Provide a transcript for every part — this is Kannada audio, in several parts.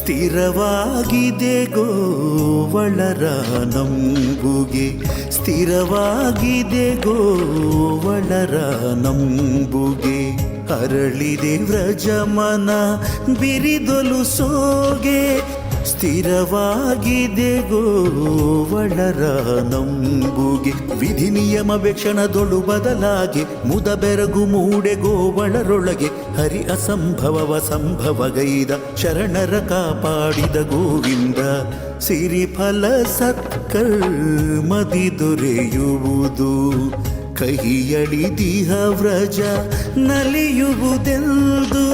ಸ್ಥಿರವಾಗಿದೆ ಗೋವಳರ ನಂಬುಗೆ, ಸ್ಥಿರವಾಗಿದೆ ಗೋವಳರ ನಂಬುಗೆ. ಅರಳಿದೆ ವ್ರಜಮನ ಬಿರಿದೊಲು ಸೋಗೆ, ಸ್ಥಿರವಾಗಿದೆ ಗೋವಳರ ನಂಬುಗೆ. ವಿಧಿ ನಿಯಮ ಕ್ಷಣದೊಳು ಬದಲಾಗೆ, ಮುದ ಬೆರಗು ಮೂಡೆ ಗೋವಳರೊಳಗೆ. ಹರಿ ಅಸಂಭವವ ಸಂಭವಗೈದ, ಶರಣರ ಕಾಪಾಡಿದ ಗೋವಿಂದ. ಸಿರಿಫಲ ಸತ್ಕರ್ಮದಿ ದೊರೆಯುವುದು, ಕಹಿಯಳಿದಿಹ ವ್ರಜ ನಲಿಯುವುದೆಂದು.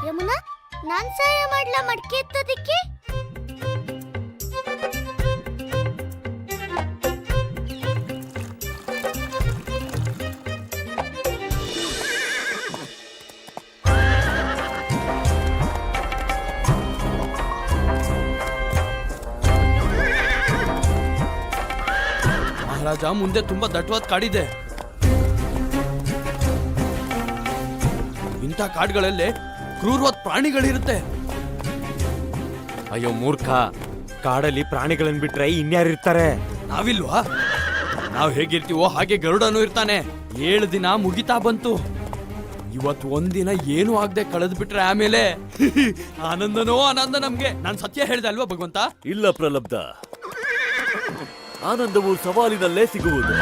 ಯಮುನಾ, ನಾನ್ ಸಹಾಯ ಮಾಡ್ಲಾ ಮಡ್ಕೆ ಎತ್ತೋದಿಕ್ಕೆ? ಮಹಾರಾಜ, ಮುಂದೆ ತುಂಬಾ ದಟ್ಟವಾದ ಕಾಡಿದೆ. ಇಂಥ ಕಾಡುಗಳಲ್ಲೇ ಕ್ರೂರವಾದ ಪ್ರಾಣಿಗಳಿರುತ್ತೆ. ಅಯ್ಯೋ ಮೂರ್ಖ, ಕಾಡಲ್ಲಿ ಪ್ರಾಣಿಗಳನ್ನ ಬಿಟ್ರೆ ಇನ್ಯಾರಿರ್ತಾರೆ? ನಾವಿಲ್ವಾ? ನಾವ್ ಹೇಗಿರ್ತೀವೋ ಹಾಗೆ ಗರುಡನೂ ಇರ್ತಾನೆ. 7 ದಿನ ಮುಗಿತಾ ಬಂತು. ಇವತ್ತು ಒಂದಿನ ಏನು ಆಗದೆ ಕಳೆದ್ ಬಿಟ್ರೆ ಆಮೇಲೆ ಆನಂದನೋ ಆನಂದ ನಮ್ಗೆ. ನಾನ್ ಸತ್ಯ ಹೇಳ್ದೆ ಅಲ್ವಾ ಭಗವಂತ? ಇಲ್ಲ ಪ್ರಲಬ್ಧ, ಆನಂದವು ಸವಾಲಿನಲ್ಲೇ ಸಿಗುವುದು.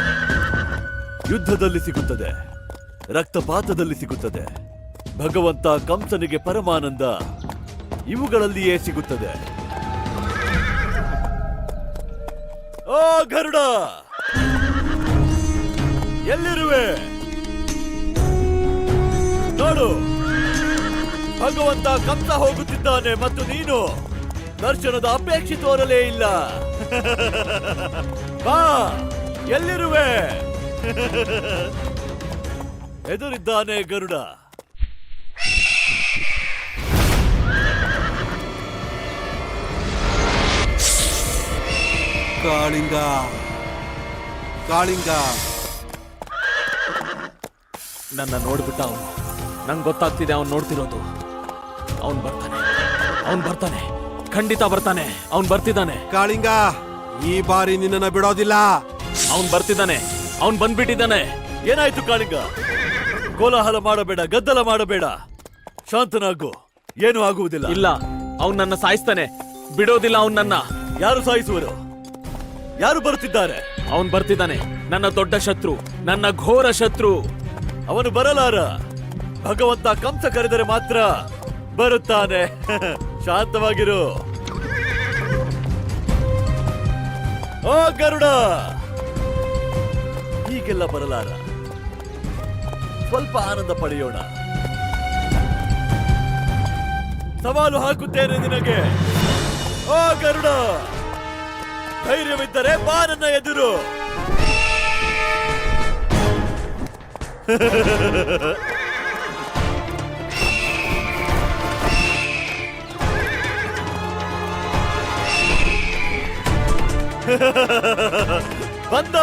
ಯುದ್ಧದಲ್ಲಿ ಸಿಗುತ್ತದೆ, ರಕ್ತಪಾತದಲ್ಲಿ ಸಿಗುತ್ತದೆ. ಭಗವಂತ ಕಂಸನಿಗೆ ಪರಮಾನಂದ ಇವುಗಳಲ್ಲಿಯೇ ಸಿಗುತ್ತದೆ. ಓ ಗರುಡ, ಎಲ್ಲಿರುವೆ? ನೋಡು, ಭಗವಂತ ಕಂಸ ಹೋಗುತ್ತಿದ್ದಾನೆ ಮತ್ತು ನೀನು ದರ್ಶನದ ಅಪೇಕ್ಷೆ ತೋರಲೇ ಇಲ್ಲ. ಬಾ, ಎಲ್ಲಿರುವೆ? ಎದುರಿದ್ದಾನೆ ಗರುಡ. ಕಾಳಿಂಗ, ಕಾಳಿಂಗ. ನನ್ನ ನೋಡ್ಬಿಟ್ಟ ಅವನು. ನಂಗೆ ಗೊತ್ತಾಗ್ತಿದೆ ಅವನು ನೋಡ್ತಿರೋದು. ಅವನು ಬರ್ತಾನೆ, ಅವನು ಬರ್ತಾನೆ, ಖಂಡಿತ ಬರ್ತಾನೆ. ಅವನು ಬರ್ತಿದ್ದಾನೆ. ಕಾಳಿಂಗ, ಈ ಬಾರಿ ನಿನ್ನನ್ನ ಬಿಡೋದಿಲ್ಲ. ಅವನು ಬರ್ತಿದ್ದಾನೆ, ಅವನು ಬಂದ್ಬಿಟ್ಟಿದ್ದಾನೆ. ಏನಾಯ್ತು ಕಾಳಿಂಗ? ಕೋಲಾಹಲ ಮಾಡಬೇಡ, ಗದ್ದಲ ಮಾಡಬೇಡ, ಶಾಂತನಾಗು. ಏನು ಆಗುವುದಿಲ್ಲ. ಇಲ್ಲ, ಅವನು ನನ್ನ ಸಾಯಿಸ್ತಾನೆ, ಬಿಡೋದಿಲ್ಲ ಅವನು ನನ್ನ. ಯಾರು ಸಾಯಿಸುವರು? ಯಾರು ಬರುತ್ತಿದ್ದಾರೆ? ಅವನು ಬರ್ತಿದ್ದಾನೆ, ನನ್ನ ದೊಡ್ಡ ಶತ್ರು, ನನ್ನ ಘೋರ ಶತ್ರು. ಅವನು ಬರಲಾರ. ಭಗವಂತ ಕಂಸ ಕರೆದರೆ ಮಾತ್ರ ಬರುತ್ತಾನೆ. ಶಾಂತವಾಗಿರು. ಓ ಗರುಡ, ಹೀಗೆಲ್ಲ ಬರಲಾರ. ಸ್ವಲ್ಪ ಆನಂದ ಪಡೆಯೋಣ. ಸವಾಲು ಹಾಕುತ್ತೇನೆ ನಿನಗೆ. ಓ ಗರುಡ, ಧೈರ್ಯವಿದ್ದರೆ ಬಾ ನನ್ನ ಎದುರು. ಬಂದ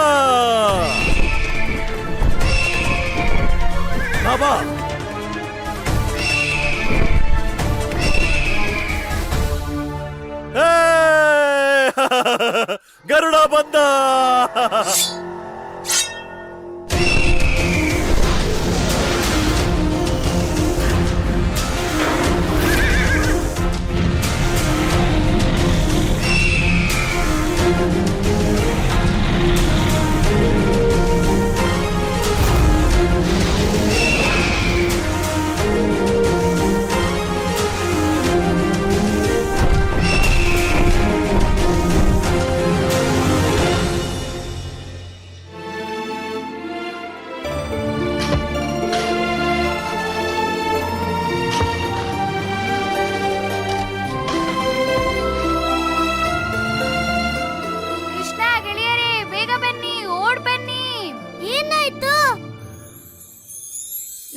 ಬಾಬಾ. ಗರುಡ ಬಂದ.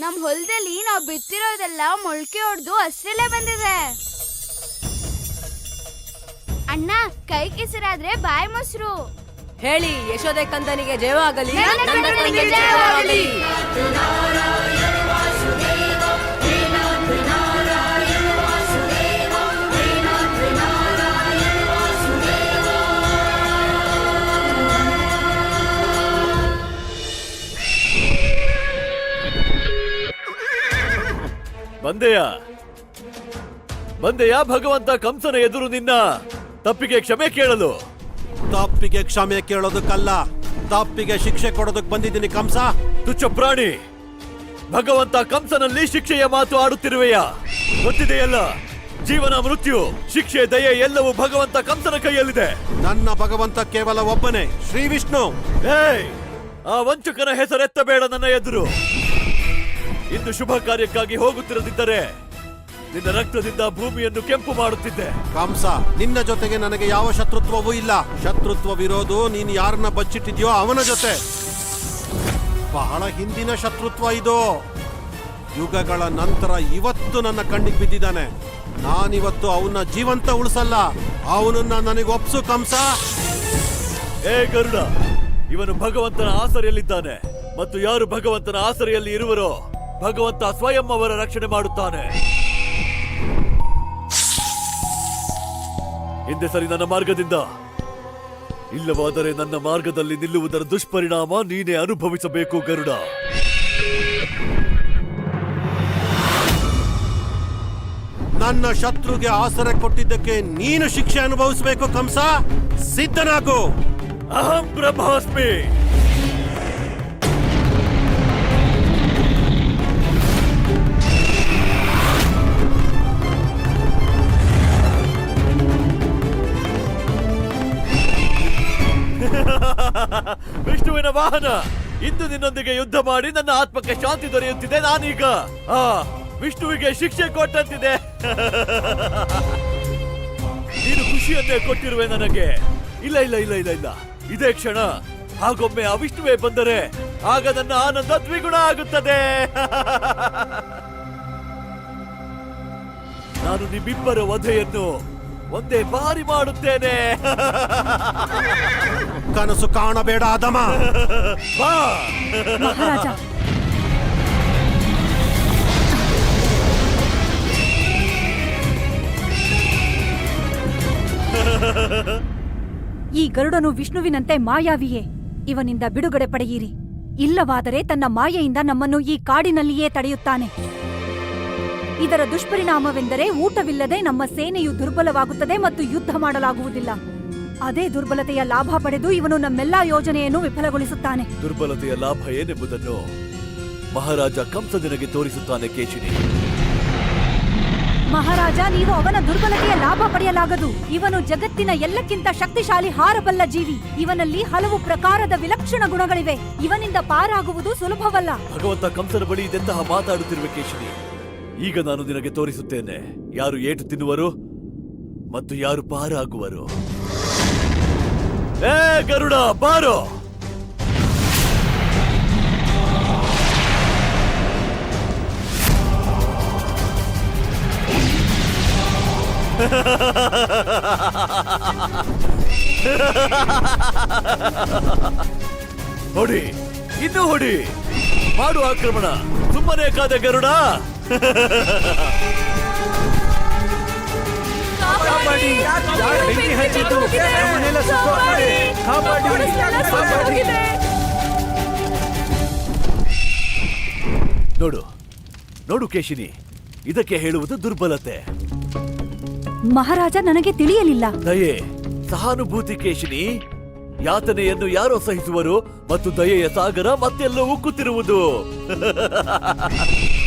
ನಮ್ ಹೊಲದಲ್ಲಿ ನಾವು ಬಿತ್ತಿರೋದೆಲ್ಲ ಮೊಳಕೆ ಹೊಡೆದು ಹಸಿರಲ್ಲೇ ಬಂದಿದೆ. ಅಣ್ಣ, ಕೈ ಕೆಸರಾದ್ರೆ ಬಾಯಿ ಮೊಸರು. ಹೇಳಿ ಯಶೋದೆ ಕಂದನಿಗೆ ಜಯವಾಗಲಿ. ನನ್ನ ಕಂದನಿಗೆ ಜಯವಾಗಲಿ. ಬಂದೆಯಾ ಭಗವಂತ ಕಂಸನ ಎದುರು ನಿನ್ನ ತಪ್ಪಿಗೆ ಕ್ಷಮೆ ಕೇಳಲು? ತಪ್ಪಿಗೆ ಕ್ಷಮೆ ಕೇಳೋದಕ್ಕಲ್ಲ, ತಪ್ಪಿಗೆ ಶಿಕ್ಷೆ ಕೊಡೋದಕ್ಕೆ ಬಂದಿದ್ದೀನಿ ಕಂಸ. ತುಚ್ಛ ಪ್ರಾಣಿ, ಭಗವಂತ ಕಂಸನಲ್ಲಿ ಶಿಕ್ಷೆಯ ಮಾತು ಆಡುತ್ತಿರುವೆಯಾ? ಗೊತ್ತಿದೆಯಲ್ಲ, ಜೀವನ ಮೃತ್ಯು, ಶಿಕ್ಷೆ, ದಯೆ ಎಲ್ಲವೂ ಭಗವಂತ ಕಂಸನ ಕೈಯಲ್ಲಿದೆ. ನನ್ನ ಭಗವಂತ ಕೇವಲ ಒಬ್ಬನೇ, ಶ್ರೀ ವಿಷ್ಣು. ಏಯ್, ಆ ವಂಚಕನ ಹೆಸರೆತ್ತಬೇಡ ನನ್ನ ಎದುರು. ಇಂದು ಶುಭ ಕಾರ್ಯಕ್ಕಾಗಿ ಹೋಗುತ್ತಿರದಿದ್ದರೆ ನಿನ್ನ ರಕ್ತದಿಂದ ಭೂಮಿಯನ್ನು ಕೆಂಪು ಮಾಡುತ್ತಿದ್ದೆ. ಕಂಸ, ನಿನ್ನ ಜೊತೆಗೆ ನನಗೆ ಯಾವ ಶತ್ರುತ್ವವೂ ಇಲ್ಲ. ಶತ್ರುತ್ವವಿರೋದು ನೀನು ಯಾರನ್ನ ಬಚ್ಚಿಟ್ಟಿದ್ಯೋ ಅವನ ಜೊತೆ. ಬಹಳ ಹಿಂದಿನ ಶತ್ರುತ್ವ ಇದು. ಯುಗಗಳ ನಂತರ ಇವತ್ತು ನನ್ನ ಕಣ್ಣಿಗೆ ಬಿದ್ದಿದ್ದಾನೆ. ನಾನಿವತ್ತು ಅವನ್ನ ಜೀವಂತ ಉಳಿಸಲ್ಲ. ಅವನನ್ನ ನನಗೆ ಒಪ್ಸು ಕಂಸ. ಏ ಗರುಡ, ಇವನು ಭಗವಂತನ ಆಸರೆಯಲ್ಲಿದ್ದಾನೆ ಮತ್ತು ಯಾರು ಭಗವಂತನ ಆಸರೆಯಲ್ಲಿ ಇರುವರೋ ಭಗವಂತ ಸ್ವಯಂ ಅವರ ರಕ್ಷಣೆ ಮಾಡುತ್ತಾನೆ. ಹಿಂದೆ ಸರಿ ನನ್ನ ಮಾರ್ಗದಿಂದ, ಇಲ್ಲವಾದರೆ ನನ್ನ ಮಾರ್ಗದಲ್ಲಿ ನಿಲ್ಲುವುದರ ದುಷ್ಪರಿಣಾಮ ನೀನೇ ಅನುಭವಿಸಬೇಕು ಗರುಡ. ನನ್ನ ಶತ್ರುಗೆ ಆಸರೆ ಕೊಟ್ಟಿದ್ದಕ್ಕೆ ನೀನು ಶಿಕ್ಷೆ ಅನುಭವಿಸಬೇಕು ಕಂಸ. ಸಿದ್ಧನಾಗು. ಅಹಂ ಬ್ರಹ್ಮಾಸ್ಮಿ. ವಿಷ್ಣುವಿನ ವಾಹನ, ಇಂದು ನಿನ್ನೊಂದಿಗೆ ಯುದ್ಧ ಮಾಡಿ ನನ್ನ ಆತ್ಮಕ್ಕೆ ಶಾಂತಿ ದೊರೆಯುತ್ತಿದೆ. ನಾನೀಗ ವಿಷ್ಣುವಿಗೆ ಶಿಕ್ಷೆ ಕೊಟ್ಟಂತಿದೆ. ನೀನು ಖುಷಿಯನ್ನೇ ಕೊಟ್ಟಿರುವೆ ನನಗೆ. ಇಲ್ಲ ಇಲ್ಲ ಇಲ್ಲ ಇಲ್ಲ ಇಲ್ಲ, ಇದೇ ಕ್ಷಣ ಹಾಗೊಮ್ಮೆ ಆ ವಿಷ್ಣುವೇ ಬಂದರೆ ಆಗ ನನ್ನ ಆನಂದ ದ್ವಿಗುಣ ಆಗುತ್ತದೆ. ನಾನು ನಿಮ್ಮಿಬ್ಬರ ವಧೆಯನ್ನು ಒಂದೇ ಬಾರಿ ಮಾಡುತ್ತೇನೆ. ಕನಸು ಕಾಣಬೇಡ ಅಧಮ. ಬಾ. ಮಹಾರಾಜ, ಈ ಗರುಡನು ವಿಷ್ಣುವಿನಂತೆ ಮಾಯಾವಿಯೇ. ಇವನಿಂದ ಬಿಡುಗಡೆ ಪಡೆಯಿರಿ. ಇಲ್ಲವಾದರೆ ತನ್ನ ಮಾಯೆಯಿಂದ ನಮ್ಮನ್ನು ಈ ಕಾಡಿನಲ್ಲಿಯೇ ತಡೆಯುತ್ತಾನೆ. ಇದರ ದುಷ್ಪರಿಣಾಮವೆಂದರೆ ಊಟವಿಲ್ಲದೆ ನಮ್ಮ ಸೇನೆಯು ದುರ್ಬಲವಾಗುತ್ತದೆ ಮತ್ತು ಯುದ್ಧ ಮಾಡಲಾಗುವುದಿಲ್ಲ. ಅದೇ ದುರ್ಬಲತೆಯ ಲಾಭ ಪಡೆದು ಇವನು ನಮ್ಮೆಲ್ಲಾ ಯೋಜನೆಯನ್ನು ವಿಫಲಗೊಳಿಸುತ್ತಾನೆ. ದುರ್ಬಲತೆಯ ಲಾಭ ಏನೆಂಬುದನ್ನು ಮಹಾರಾಜ ಕಂಸ ನಿನಗೆ ತೋರಿಸುತ್ತಾನೆ ಕೇಶಿನಿ. ಮಹಾರಾಜ, ನೀವು ಅವನ ದುರ್ಬಲತೆಯ ಲಾಭ ಪಡೆಯಲಾಗದು. ಇವನು ಜಗತ್ತಿನ ಎಲ್ಲಕ್ಕಿಂತ ಶಕ್ತಿಶಾಲಿ ಹಾರಬಲ್ಲ ಜೀವಿ. ಇವನಲ್ಲಿ ಹಲವು ಪ್ರಕಾರದ ವಿಲಕ್ಷಣ ಗುಣಗಳಿವೆ. ಇವನಿಂದ ಪಾರಾಗುವುದು ಸುಲಭವಲ್ಲ. ಭಗವಂತ ಕಂಸನ ಬಳಿ ಇದೆಂತಹ ಮಾತಾಡುತ್ತಿರುವ ಕೇಶಿನಿ. ಈಗ ನಾನು ನಿನಗೆ ತೋರಿಸುತ್ತೇನೆ ಯಾರು ಏಟು ತಿನ್ನುವರು ಮತ್ತು ಯಾರು ಪಾರಾಗುವರು. ಏ ಗರುಡ, ಬಾರೋ. ಹೊಡಿ, ಇನ್ನೂ ಹೊಡಿ, ಮಾಡು ಆಕ್ರಮಣ. ಸುಮ್ಮನೆ ಕಾದೆ ಗರುಡ. ನೋಡು ನೋಡು ಕೇಶಿನಿ, ಇದಕ್ಕೆ ಹೇಳುವುದು ದುರ್ಬಲತೆ. ಮಹಾರಾಜ, ನನಗೆ ತಿಳಿಯಲಿಲ್ಲ. ದಯೆ, ಸಹಾನುಭೂತಿ ಕೇಶಿನಿ. ಯಾತನೆಯನ್ನು ಯಾರೋ ಸಹಿಸುವರು ಮತ್ತು ದಯೆಯ ಸಾಗರ ಮತ್ತೆಲ್ಲೋ ಉಕ್ಕುತ್ತಿರುವುದು.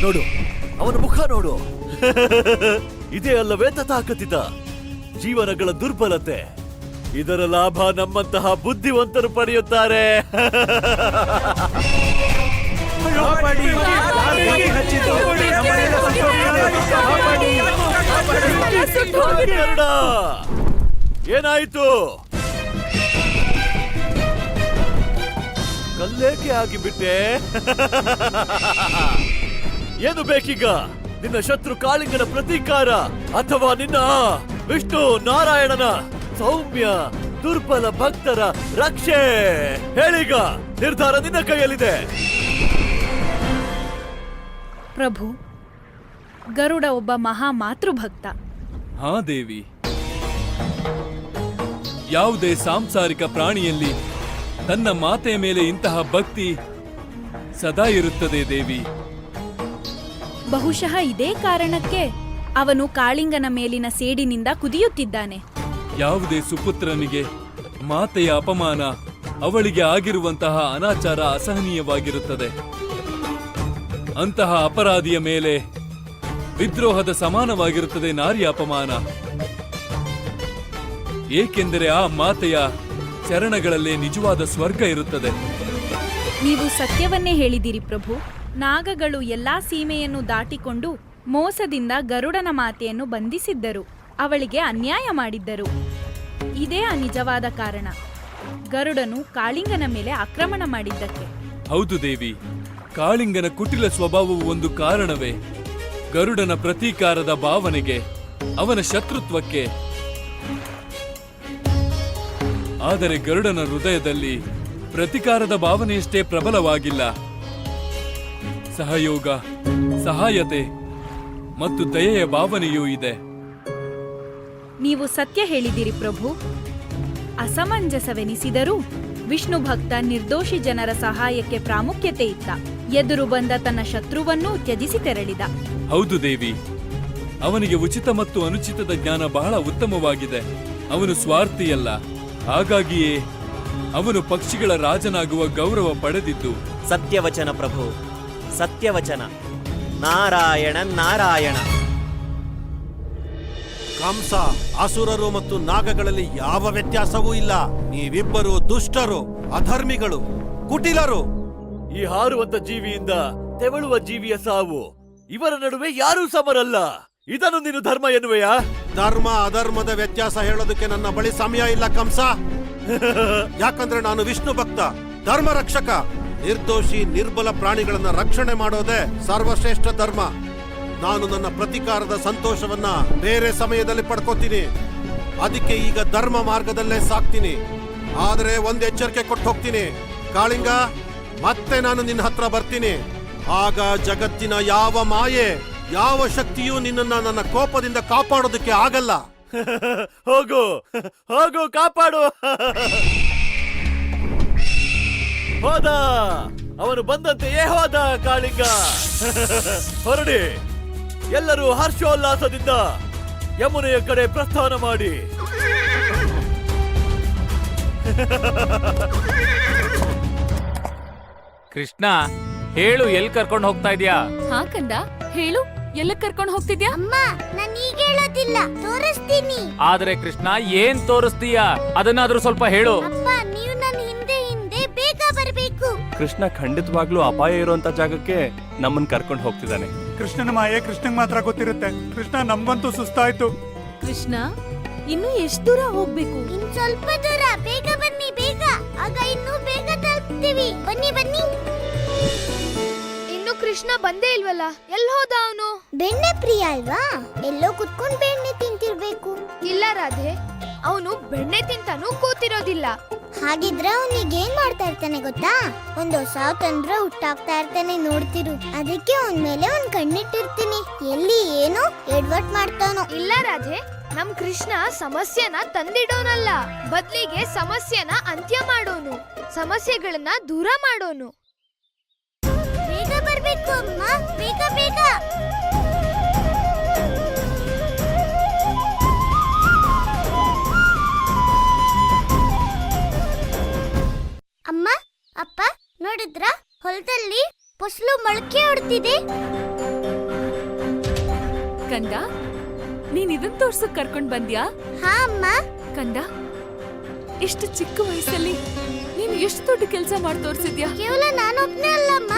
ನೋಡು, ಅವನ ಮುಖ ನೋಡು. ಇದೇ ಅಲ್ಲವೇ ತಥಾಕಥಿತ ಜೀವನಗಳ ದುರ್ಬಲತೆ. ಇದರ ಲಾಭ ನಮ್ಮಂತಹ ಬುದ್ಧಿವಂತರು ಪಡೆಯುತ್ತಾರೆ. ಗರುಡ, ಏನಾಯಿತು? ಕಲ್ಲೇಕೆ ಆಗಿಬಿಟ್ಟೆ? ಏನು ಬೇಕೀಗ? ನಿನ್ನ ಶತ್ರು ಕಾಳಿಂಗನ ಪ್ರತೀಕಾರ ಅಥವಾ ನಿನ್ನ ವಿಷ್ಣು ನಾರಾಯಣನ ಸೌಮ್ಯ ದುರ್ಬಲ ಭಕ್ತರ ರಕ್ಷೆ? ಹೇಳೀಗ, ನಿರ್ಧಾರ ನಿನ್ನ ಕೈಯಲ್ಲಿದೆ. ಪ್ರಭು, ಗರುಡ ಒಬ್ಬ ಮಹಾ ಮಾತೃಭಕ್ತ. ಹಾ ದೇವಿ, ಯಾವುದೇ ಸಾಂಸಾರಿಕ ಪ್ರಾಣಿಯಲ್ಲಿ ತನ್ನ ಮಾತೆಯ ಮೇಲೆ ಇಂತಹ ಭಕ್ತಿ ಸದಾ ಇರುತ್ತದೆ ದೇವಿ. ಬಹುಶಃ ಇದೇ ಕಾರಣಕ್ಕೆ ಅವನು ಕಾಳಿಂಗನ ಮೇಲಿನ ಸೇಡಿನಿಂದ ಕುದಿಯುತ್ತಿದ್ದಾನೆ. ಯಾವುದೇ ಸುಪುತ್ರನಿಗೆ ಮಾತೆಯ ಅಪಮಾನ, ಅವಳಿಗೆ ಆಗಿರುವಂತಹ ಅನಾಚಾರ ಅಸಹನೀಯವಾಗಿರುತ್ತದೆ. ಅಂತಹ ಅಪರಾಧಿಯ ಮೇಲೆ ವಿದ್ರೋಹದ ಸಮಾನವಾಗಿರುತ್ತದೆ ನಾರಿಯ ಅಪಮಾನ. ಏಕೆಂದರೆ ಆ ಮಾತೆಯ ಚರಣಗಳಲ್ಲೇ ನಿಜವಾದ ಸ್ವರ್ಗ ಇರುತ್ತದೆ. ನೀವು ಸತ್ಯವನ್ನೇ ಹೇಳಿದಿರಿ ಪ್ರಭು. ನಾಗಗಳು ಎಲ್ಲಾ ಸೀಮೆಯನ್ನು ದಾಟಿಕೊಂಡು ಮೋಸದಿಂದ ಗರುಡನ ಮಾತೆಯನ್ನು ಬಂಧಿಸಿದ್ದರು, ಅವಳಿಗೆ ಅನ್ಯಾಯ ಮಾಡಿದ್ದರು. ಇದೇ ಆ ನಿಜವಾದ ಕಾರಣ, ಗರುಡನು ಕಾಳಿಂಗನ ಮೇಲೆ ಆಕ್ರಮಣ ಮಾಡಿದ್ದಕ್ಕೆ. ಹೌದು ದೇವಿ, ಕಾಳಿಂಗನ ಕುಟಿಲ ಸ್ವಭಾವವು ಒಂದು ಕಾರಣವೇ. ಗರುಡನ ಪ್ರತೀಕಾರದ ಭಾವನೆಗೆ, ಅವನ ಶತ್ರುತ್ವಕ್ಕೆ. ಆದರೆ ಗರುಡನ ಹೃದಯದಲ್ಲಿ ಪ್ರತೀಕಾರದ ಭಾವನೆಯಷ್ಟೇ ಪ್ರಬಲವಾಗಿಲ್ಲ. ಸಹಯೋಗ, ಸಹಾಯತೆ ಮತ್ತು ದಯೆಯ ಭಾವನೆಯೂ ಇದೆ. ನೀವು ಸತ್ಯ ಹೇಳಿದಿರಿ ಪ್ರಭು. ಅಸಮಂಜಸವೆನಿಸಿದರೂ ವಿಷ್ಣು ಭಕ್ತ ನಿರ್ದೋಷಿ ಜನರ ಸಹಾಯಕ್ಕೆ ಪ್ರಾಮುಖ್ಯತೆ ಇತ್ತ. ಎದುರು ಬಂದ ತನ್ನ ಶತ್ರುವನ್ನೂ ತ್ಯಜಿಸಿ ತೆರಳಿದ. ಹೌದು ದೇವಿ, ಅವನಿಗೆ ಉಚಿತ ಮತ್ತು ಅನುಚಿತದ ಜ್ಞಾನ ಬಹಳ ಉತ್ತಮವಾಗಿದೆ. ಅವನು ಸ್ವಾರ್ಥಿಯಲ್ಲ, ಹಾಗಾಗಿಯೇ ಅವನು ಪಕ್ಷಿಗಳ ರಾಜನಾಗುವ ಗೌರವ ಪಡೆದಿದ್ದು. ಸತ್ಯವಚನ ಪ್ರಭು, ಸತ್ಯವಚನ. ನಾರಾಯಣ ನಾರಾಯಣ. ಕಂಸ, ಅಸುರರು ಮತ್ತು ನಾಗಗಳಲ್ಲಿ ಯಾವ ವ್ಯತ್ಯಾಸವೂ ಇಲ್ಲ. ನೀವಿಬ್ಬರು ದುಷ್ಟರು, ಅಧರ್ಮಿಗಳು, ಕುಟಿಲರು. ಈ ಹಾರುವಂತ ಜೀವಿಯಿಂದ ತೆವಳುವ ಜೀವಿಯ ಸಾವು, ಇವರ ನಡುವೆ ಯಾರೂ ಸಮರಲ್ಲ. ಇದನ್ನು ನೀನು ಧರ್ಮ ಎನ್ನುವೆಯಾ? ಧರ್ಮ ಅಧರ್ಮದ ವ್ಯತ್ಯಾಸ ಹೇಳೋದಕ್ಕೆ ನನ್ನ ಬಳಿ ಸಮಯ ಇಲ್ಲ ಕಂಸ. ಯಾಕಂದ್ರೆ ನಾನು ವಿಷ್ಣು ಭಕ್ತ, ಧರ್ಮ ರಕ್ಷಕ. ನಿರ್ದೋಷಿ ನಿರ್ಬಲ ಪ್ರಾಣಿಗಳನ್ನ ರಕ್ಷಣೆ ಮಾಡೋದೇ ಸರ್ವಶ್ರೇಷ್ಠ ಧರ್ಮ. ನಾನು ನನ್ನ ಪ್ರತೀಕಾರದ ಸಂತೋಷವನ್ನ ಬೇರೆ ಸಮಯದಲ್ಲಿ ಪಡ್ಕೋತೀನಿ. ಅದಕ್ಕೆ ಈಗ ಧರ್ಮ ಮಾರ್ಗದಲ್ಲೇ ಸಾಕ್ತೀನಿ. ಆದ್ರೆ ಒಂದ್ ಎಚ್ಚರಿಕೆ ಕೊಟ್ಟು ಹೋಗ್ತೀನಿ, ಕಾಳಿಂಗ, ಮತ್ತೆ ನಾನು ನಿನ್ನ ಹತ್ರ ಬರ್ತೀನಿ. ಆಗ ಜಗತ್ತಿನ ಯಾವ ಮಾಯೆ, ಯಾವ ಶಕ್ತಿಯೂ ನಿನ್ನನ್ನ ನನ್ನ ಕೋಪದಿಂದ ಕಾಪಾಡೋದಕ್ಕೆ ಆಗಲ್ಲ. ಹೋಗು ಹೋಗು, ಕಾಪಾಡು. ಹೋದ, ಅವನು ಬಂದಂತೆಯೇ ಹೋದ ಕಾಳಿಂಗ. ಹೊರಡಿ, ಎಲ್ಲರೂ ಹರ್ಷೋಲ್ಲಾಸದಿಂದ ಯಮುನೆಯ ಕಡೆ ಪ್ರಸ್ಥಾನ ಮಾಡಿ. ಕೃಷ್ಣ, ಹೇಳು, ಎಲ್ಲಿ ಕರ್ಕೊಂಡು ಹೋಗ್ತಾ ಇದ್ಯಾ? ಹಾ ಕಂದ, ಹೇಳು, ಎಲ್ಲ ಕರ್ಕೊಂಡು ಹೋಗ್ತಿದ್ಯಾ? ಅಮ್ಮ, ನಾನು ಈಗ ಹೇಳೋದಿಲ್ಲ, ತೋರಿಸ್ತೀನಿ. ಆದ್ರೆ ಕೃಷ್ಣ, ಏನ್ ತೋರಿಸ್ತೀಯಾ? ಅದನ್ನಾದ್ರೂ ಸ್ವಲ್ಪ ಹೇಳು. ಅಪ್ಪ, ನೀವು ನನ್ನ ಹಿಂದೆ ಹಿಂದೆ ಬೇಗ ಬರಬೇಕು. ಕೃಷ್ಣ ಖಂಡಿತವಾಗ್ಲೂ ಅಪಾಯ ಇರುವಂತ ಜಾಗಕ್ಕೆ ನಮ್ಮನ್ ಕರ್ಕೊಂಡು ಹೋಗ್ತಿದ್ದಾನೆ. ಕೃಷ್ಣನ ಮಾಯೆ ಕೃಷ್ಣಂಗ್ ಮಾತ್ರ ಗೊತ್ತಿರುತ್ತೆ. ಕೃಷ್ಣ, ನಮ್ಗಂತೂ ಸುಸ್ತಾಯ್ತು. ಕೃಷ್ಣ, ಇನ್ನು ಎಷ್ಟು ದೂರ ಹೋಗ್ಬೇಕು? ಇನ್ ಸ್ವಲ್ಪ ದೂರ, ಬೇಗ ಬನ್ನಿ, ಬೇಗ. ಆಗ ಇನ್ನೂ ಬೇಗ ತಲುಪ್ತೀವಿ. ಬನ್ನಿ ಬನ್ನಿ. ಇನ್ನು ಕೃಷ್ಣ ಬಂದೇ ಇಲ್ವಲ್ಲ, ಎಲ್ಲಿ ಹೋದ ಅವನು? ಬೆಣ್ಣೆ ಪ್ರಿಯ ಅಲ್ವಾ, ಎಲ್ಲೋ ಕುತ್ಕೊಂಡು ಬೆಣ್ಣೆ ತಿಂತಿರ್ಬೇಕು. ಇಲ್ಲ ರಾಧೆ, ಅವನು ಬೆಣ್ಣೆ ತಿಂತಾನು ಕೂತಿರೋದಿಲ್ಲ. ಹಾಗಿದ್ರೆ ಅವನಿಗೆ ಏನ್ ಮಾಡ್ತಾ ಇರ್ತಾನೆ ಗೊತ್ತಾ? ಒಂದು ಹೊಸ ತಂತ್ರ ಹುಟ್ಟಾಗ್ತಾ ಇರ್ತಾನೆ, ನೋಡ್ತಿರು. ಅದಕ್ಕೆ ಅವನ್ ಮೇಲೆ ಒಂದ್ ಕಣ್ಣಿಟ್ಟಿರ್ತೀನಿ, ಎಲ್ಲಿ ಏನು ಎಡ್ವರ್ಟ್ ಮಾಡ್ತಾನೋ. ಇಲ್ಲ ರಾಧೆ, ನಮ್ ಕೃಷ್ಣ ಸಮಸ್ಯೆನ ತಂದಿಡೋನಲ್ಲ, ಬದ್ಲಿಗೆ ಸಮಸ್ಯೆನ ಅಂತ್ಯ ಮಾಡೋನು, ಸಮಸ್ಯೆಗಳನ್ನ ದೂರ ಮಾಡೋನು. ಬೇಗ ಬರ್ಬೇಕು ಅಮ್ಮ, ಬೇಗ ಬೇಗ. ಅಮ್ಮ, ಅಪ್ಪ, ನೋಡಿದ್ರ ಹೊಲದಲ್ಲಿ ಫಸಲು ಮೊಳಕೆ ಹೊಡ್ತಿದೆ. ಕಂದ, ನೀನ್ ಇದನ್ ತೋರ್ಸಕ್ ಕರ್ಕೊಂಡ್ ಬಂದ್ಯಾ? ಹಾ ಅಮ್ಮ. ಕಂದ, ಎಷ್ಟು ಚಿಕ್ಕ ವಯಸ್ಸಲ್ಲಿ ನೀನು ಎಷ್ಟು ದೊಡ್ಡ ಕೆಲಸ ಮಾಡಿ ತೋರ್ಸಿದ್ಯಾ? ಕೇವಲ ನಾನೊಬ್ನೇ ಅಲ್ಲಮ್ಮ,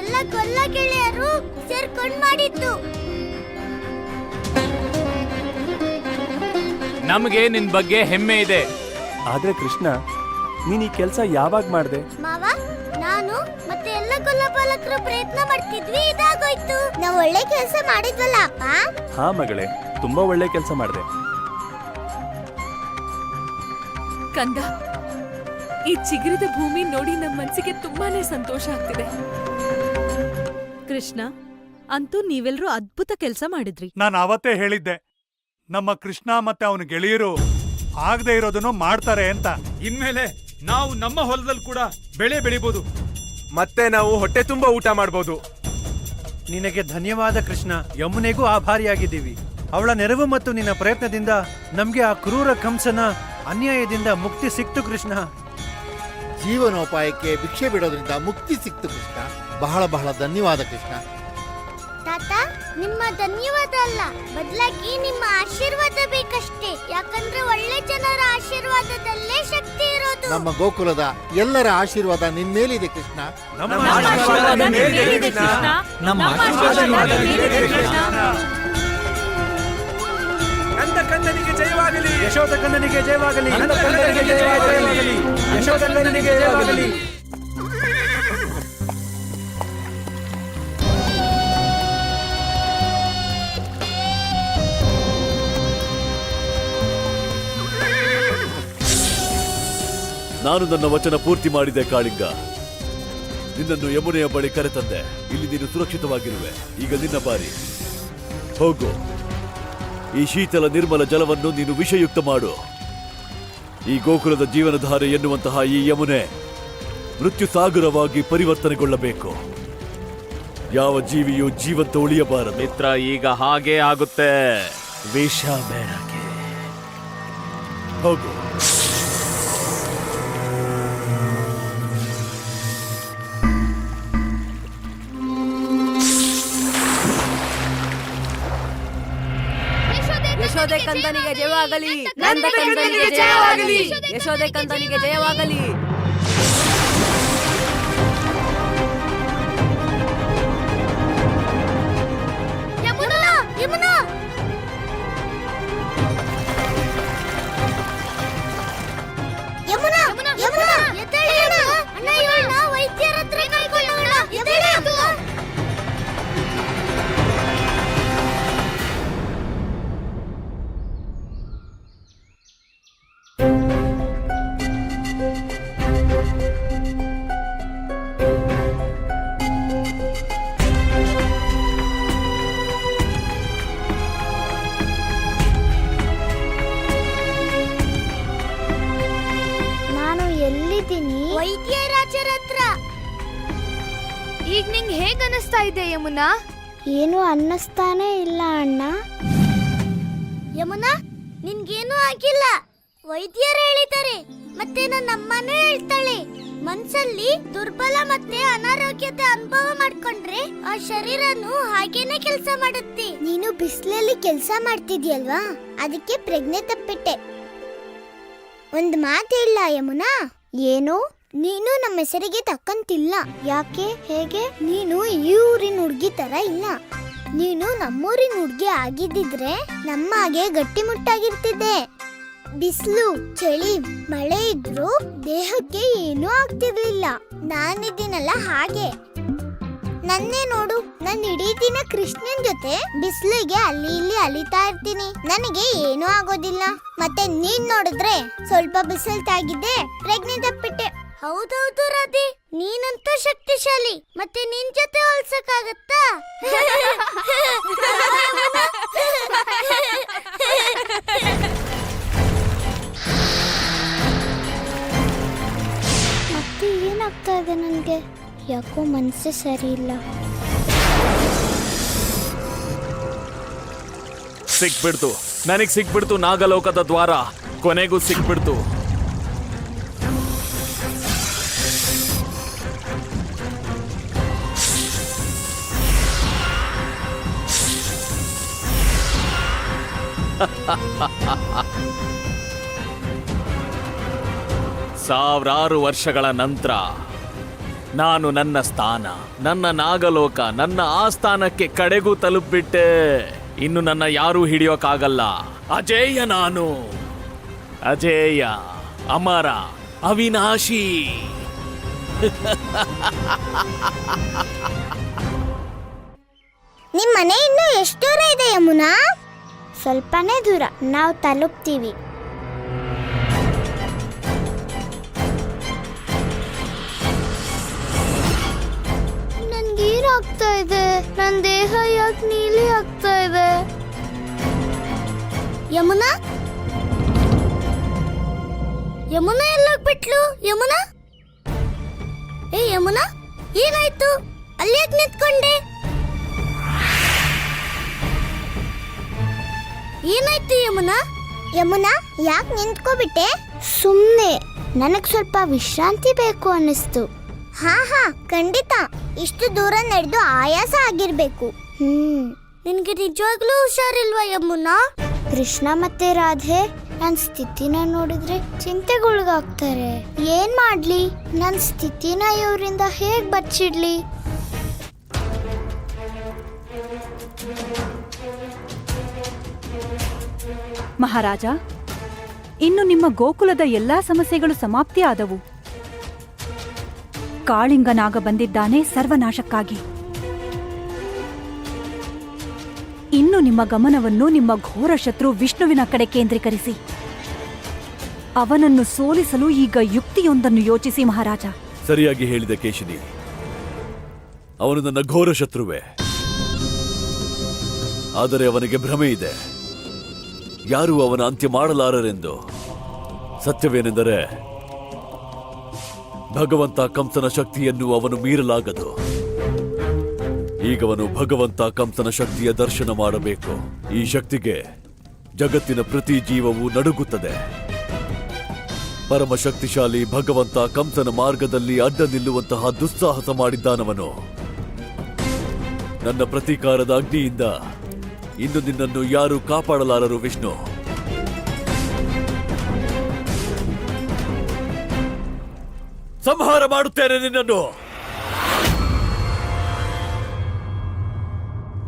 ಎಲ್ಲ ಕೊಲ್ಲ ಗೆಳೆಯರು ಸೇರ್ಕೊಂಡ್ ಮಾಡಿದ್ದು. ನಮಗೆ ನಿನ್ ಬಗ್ಗೆ ಹೆಮ್ಮೆ ಇದೆ. ಆದ್ರೆ ಕೃಷ್ಣ, ನೀನ್ ಈ ಕೆಲ್ಸ ಯಾವಾಗ ಮಾಡ್ದೆ? ಮಾವ, ನಾನು ಮತ್ತೆ ಎಲ್ಲ ಕೊಲ್ಲಪಾಲಕರು ಪ್ರಯತ್ನ ಮಾಡ್ತಿದ್ವಿ, ಇದಾಗೋಯ್ತು. ನಾವು ಒಳ್ಳೆ ಕೆಲಸ ಮಾಡಿದ್ವಲ್ಲ ಅಪ್ಪ? ಹಾ ಮಗಳೇ, ತುಂಬಾ ಒಳ್ಳೆ ಕೆಲ್ಸ ಮಾಡ್ದೆ. ಕಂದ, ಈ ಚಿಗುರಿದ ಭೂಮಿ ನೋಡಿ ನಮ್ಮ ಮನ್ಸಿಗೆ ತುಂಬಾನೇ ಸಂತೋಷ ಆಗ್ತಿದೆ. ಕೃಷ್ಣ, ಅಂತೂ ನೀವೆಲ್ಲರೂ ಅದ್ಭುತ ಕೆಲಸ ಮಾಡಿದ್ರಿ. ನಾನು ಅವತ್ತೇ ಹೇಳಿದ್ದೆ, ನಮ್ಮ ಕೃಷ್ಣ ಮತ್ತೆ ಅವನ ಗೆಳೆಯರು ಆಗದೆ ಇರೋದನ್ನು ಮಾಡ್ತಾರೆ ಅಂತ. ಇನ್ಮೇಲೆ ನಾವು ನಮ್ಮ ಹೊಲದಲ್ಲಿ ಕೂಡ ಬೆಳೆ ಬೆಳಿಬಹುದು, ಮತ್ತೆ ನಾವು ಹೊಟ್ಟೆ ತುಂಬಾ ಊಟ ಮಾಡ್ಬೋದು. ನಿನಗೆ ಧನ್ಯವಾದ ಕೃಷ್ಣ. ಯಮುನೆಗೂ ಆಭಾರಿಯಾಗಿದ್ದೀವಿ. ಅವಳ ನೆರವು ಮತ್ತು ನಿನ್ನ ಪ್ರಯತ್ನದಿಂದ ನಮ್ಗೆ ಆ ಕ್ರೂರ ಕಂಸನ ಅನ್ಯಾಯದಿಂದ ಮುಕ್ತಿ ಸಿಕ್ತು ಕೃಷ್ಣ. ಜೀವನೋಪಾಯಕ್ಕೆ ಭಿಕ್ಷೆ ಬಿಡೋದ್ರಿಂದ ಮುಕ್ತಿ ಸಿಕ್ತು ಕೃಷ್ಣ. ಬಹಳ ಬಹಳ ಧನ್ಯವಾದ ಕೃಷ್ಣ. ತಾತ, ನಿಮ್ಮ ಧನ್ಯವಾದ ಅಲ್ಲ, ಬದಲಾಗಿ ನಿಮ್ಮ ಆಶೀರ್ವಾದ ಬೇಕಷ್ಟೇ. ಯಾಕಂದ್ರೆ ಒಳ್ಳೆ ಜನರ ಆಶೀರ್ವಾದದಲ್ಲೇ ಶಕ್ತಿ ಇರೋದು. ನಮ್ಮ ಗೋಕುಲದ ಎಲ್ಲರ ಆಶೀರ್ವಾದ ನಿನ್ ಮೇಲಿದೆ ಕೃಷ್ಣ. ಕಂದನಿಗೆ ಜಯವಾಗಲಿ, ಯಶೋಧ ಕಂದನಿಗೆ ಜಯವಾಗಲಿ, ಯಶೋಧ ಕಂದನಿಗೆ ಜಯವಾಗಲಿ. ನಾನು ನನ್ನ ವಚನ ಪೂರ್ತಿ ಮಾಡಿದೆ ಕಾಳಿಂಗ. ನಿನ್ನನ್ನು ಯಮುನೆಯ ಬಳಿ ಕರೆತಂದೆ. ಇಲ್ಲಿ ನೀನು ಸುರಕ್ಷಿತವಾಗಿರುವೆ. ಈಗ ನಿನ್ನ ಬಾರಿ. ಹೋಗು, ಈ ಶೀತಲ ನಿರ್ಮಲ ಜಲವನ್ನು ನೀನು ವಿಷಯುಕ್ತ ಮಾಡು. ಈ ಗೋಕುಲದ ಜೀವನಧಾರೆ ಎನ್ನುವಂತಹ ಈ ಯಮುನೆ ಮೃತ್ಯು ಸಾಗರವಾಗಿ ಪರಿವರ್ತನೆಗೊಳ್ಳಬೇಕು. ಯಾವ ಜೀವಿಯೂ ಜೀವಂತ ಉಳಿಯಬಾರದು. ಮಿತ್ರ, ಈಗ ಹಾಗೇ ಆಗುತ್ತೆ. ವಿಷ ಬೇಡಕ್ಕೆ. ಹೋಗು. ಯಶೋದೆ ಕಂದನಿಗೆ ಜಯವಾಗಲಿ, ನಂದ ಕಂದನಿಗೆ ಜಯವಾಗಲಿ, ಯಶೋದೆ ಕಂದನಿಗೆ ಜಯವಾಗಲಿ. ಯಮುನಾ, ಯಮುನಾ, ಯಮುನಾ, ಯಮುನಾ, ಎದ್ದೇಳಿ ಅಣ್ಣ. ಇವಳನ್ನ ವೈದ್ಯರ ಹತ್ರ ಕರ್ಕೊಂಡು ಹೋಗೋಣ. ಎದ್ದೇಳಿ. ನಾನು ಎಲ್ಲಿದ್ದೀನಿ? ವೈದ್ಯರಾಜರ ಹತ್ರ. ಈಗ ನಿಂಗೆ ಹೇಗ್ ಅನಿಸ್ತಾ ಇದೆ ಯಮುನಾ? ಏನು ಅನ್ನಿಸ್ತಾನೆ ಇಲ್ಲ ಅಣ್ಣ. ಯಮುನಾ, ನಿನ್ಗೇನು ಆಗಿಲ್ಲ. ವೈದ್ಯರು ಹೇಳಿದ್ದಾರೆ, ಮತ್ತೆ ನನ್ನ ಅಮ್ಮನೂ ಹೇಳ್ತಾಳೆ. ಮನ್ಸಲ್ಲಿ ದುರ್ಬಲ ಮತ್ತೆ ಅನಾರೋಗ್ಯದ ಅನುಭವ ಮಾಡ್ಕೊಂಡ್ರೆ ಆ ಶರೀರನು ಹಾಗೇನೆ ಕೆಲಸ ಮಾಡುತ್ತೆ. ನೀನು ಬಿಸಿಲಲ್ಲಿ ಕೆಲಸ ಮಾಡ್ತಿದ್ಯಲ್ವಾ, ಅದಕ್ಕೆ ಪ್ರಜ್ಞೆ ತಪ್ಪಿಟ್ಟೆ. ಒಂದ್ ಮಾತು ಇಲ್ಲ ಯಮುನಾ. ಏನು? ನೀನು ನಮ್ಮ ಹೆಸರಿಗೆ ತಕ್ಕಂತಿಲ್ಲ. ಯಾಕೆ? ಹೇಗೆ? ನೀನು ಈ ಊರಿನ ಹುಡ್ಗಿ ತರ ಇಲ್ಲ. ನೀನು ನಮ್ಮೂರಿನ ಹುಡ್ಗಿ ಆಗಿದ್ದಿದ್ರೆ ನಮ್ಮ ಹಾಗೆ ಗಟ್ಟಿಮುಟ್ಟಾಗಿರ್ತಿದ್ದೆ. ಬಿಸಿಲು, ಚಳಿ, ಮಳೆ ಇದ್ರೂ ದೇಹಕ್ಕೆ ಏನೂ ಆಗ್ತಿರ್ಲಿಲ್ಲ. ನಾನಿದ್ದೀನಲ್ಲ ಹಾಗೆ. ನನ್ನೇ ನೋಡು, ನಾನು ಇಡೀ ದಿನ ಕೃಷ್ಣನ್ ಜೊತೆ ಬಿಸಿಲಿಗೆ ಅಲ್ಲಿ ಇಲ್ಲಿ ಅಲಿತಾ ಇರ್ತೀನಿ. ನನಗೆ ಏನೂ ಆಗೋದಿಲ್ಲ. ಮತ್ತೆ ನೀನ್ ನೋಡಿದ್ರೆ ಸ್ವಲ್ಪ ಬಿಸಿಲು ತಾಗಿದ್ದೆ, ಪ್ರಜ್ಞೆ ತಪ್ಪಿಟ್ಟೆ. ಹೌದೌದು ರಾಧೆ, ನೀನಂತೂ ಶಕ್ತಿಶಾಲಿ. ಮತ್ತೆ ನಿನ್ ಜೊತೆ ಹೋಲ್ಸಕ್ಕಾಗತ್ತಾ? ಮತ್ತೆ ಏನಾಗ್ತಾ ಇದೆ ನನ್ಗೆ? ಯಾಕೋ ಮನಸ್ಸೇ ಸರಿ ಇಲ್ಲ. ಸಿಕ್ಬಿಡ್ತು, ನನಗ್ ಸಿಕ್ಬಿಡ್ತು ನಾಗಲೋಕದ ದ್ವಾರ. ಕೊನೆಗೂ ಸಿಕ್ಬಿಡ್ತು. ಸಾವಿರಾರು ವರ್ಷಗಳ ನಂತರ ನಾನು ನನ್ನ ಸ್ಥಾನ, ನನ್ನ ನಾಗಲೋಕ, ನನ್ನ ಆಸ್ಥಾನಕ್ಕೆ ಕಡೆಗೂ ತಲುಪಿಬಿಟ್ಟೆ. ಇನ್ನು ನನ್ನ ಯಾರೂ ಹಿಡಿಯೋಕ್ಕಾಗಲ್ಲ. ಅಜೇಯ ನಾನು, ಅಜೇಯ, ಅಮರ, ಅವಿನಾಶಿ. ನಿಮ್ ಮನೆ ಇನ್ನು ಎಷ್ಟು ದೂರ ಇದೆ ಯಮುನಾ? ಸ್ವಲ್ಪನೇ ದೂರ, ನಾವು ತಲುಪ್ತೀವಿ. ನನ್ಗೇನಾಗ್ತಾ ಇದೆ? ನನ್ನ ದೇಹ ಯಾಕೆ ನೀಲಿ ಆಗ್ತಾ ಇದೆ? ಯಮುನಾ, ಯಮುನಾ ಎಲ್ಲೋಗ್ಬಿಟ್ಲು? ಯಮುನಾ, ಏ ಯಮುನಾ, ಏನಾಯ್ತು? ಅಲ್ಲಿ ಯಾಕೆ ನಿಂತ್ಕೊಂಡೆ? ಏನಾಯ್ತು ಯಮುನಾ? ಯಮುನಾ, ಯಾಕೆ ನಿಂತ್ಕೋಬಿಟ್ಟೆ? ಸುಮ್ಮನೆ ನನಗ್ ಸ್ವಲ್ಪ ವಿಶ್ರಾಂತಿ ಬೇಕು ಅನ್ನಿಸ್ತು. ಹಾ ಖಂಡಿತ. ಇಷ್ಟು ದೂರ ನಡೆದು ಆಯಾಸ ಆಗಿರ್ಬೇಕು. ನಿನ್ಗೆ ನಿಜವಾಗ್ಲೂ ಹುಷಾರಿಲ್ವಾ ಯಮುನಾ? ಕೃಷ್ಣ ಮತ್ತೆ ರಾಧೆ ನನ್ ಸ್ಥಿತಿನ ನೋಡಿದ್ರೆ ಚಿಂತೆಗೊಳಗಾಗ್ತಾರೆ. ಏನ್ ಮಾಡ್ಲಿ? ನನ್ ಸ್ಥಿತಿನ ಇವರಿಂದ ಹೇಗ್ ಬಚ್ಚಿಡ್ಲಿ? ಮಹಾರಾಜ, ಇನ್ನು ನಿಮ್ಮ ಗೋಕುಲದ ಎಲ್ಲಾ ಸಮಸ್ಯೆಗಳು ಸಮಾಪ್ತಿಯಾದವು. ಕಾಳಿಂಗನಾಗ ಬಂದಿದ್ದಾನೆ ಸರ್ವನಾಶಕ್ಕಾಗಿ. ಇನ್ನು ನಿಮ್ಮ ಗಮನವನ್ನು ನಿಮ್ಮ ಘೋರ ಶತ್ರು ವಿಷ್ಣುವಿನ ಕಡೆ ಕೇಂದ್ರೀಕರಿಸಿ. ಅವನನ್ನು ಸೋಲಿಸಲು ಈಗ ಯುಕ್ತಿಯೊಂದನ್ನು ಯೋಚಿಸಿ ಮಹಾರಾಜ. ಸರಿಯಾಗಿ ಹೇಳಿದೆ ಕೇಶಿನಿ. ಅವನು ನನ್ನ ಘೋರ ಶತ್ರುವೆ. ಆದರೆ ಅವನಿಗೆ ಭ್ರಮೆ ಇದೆ, ಯಾರೂ ಅವನ ಅಂತ್ಯ ಮಾಡಲಾರರೆಂದು. ಸತ್ಯವೇನೆಂದರೆ ಭಗವಂತ ಕಂಸನ ಶಕ್ತಿಯನ್ನು ಅವನು ಮೀರಲಾಗದು. ಈಗವನು ಭಗವಂತ ಕಂಸನ ಶಕ್ತಿಯ ದರ್ಶನ ಮಾಡಬೇಕು. ಈ ಶಕ್ತಿಗೆ ಜಗತ್ತಿನ ಪ್ರತಿ ಜೀವವು ನಡುಗುತ್ತದೆ. ಪರಮ ಶಕ್ತಿಶಾಲಿ ಭಗವಂತ ಕಂಸನ ಮಾರ್ಗದಲ್ಲಿ ಅಡ್ಡ ನಿಲ್ಲುವಂತಹ ದುಸ್ಸಾಹಸ ಮಾಡಿದ್ದಾನವನು. ನನ್ನ ಪ್ರತೀಕಾರದ ಅಗ್ನಿಯಿಂದ ಇನ್ನು ನಿನ್ನನ್ನು ಯಾರೂ ಕಾಪಾಡಲಾರರು ವಿಷ್ಣು. ಸಂಹಾರ ಮಾಡುತ್ತೇನೆ ನಿನ್ನನ್ನು.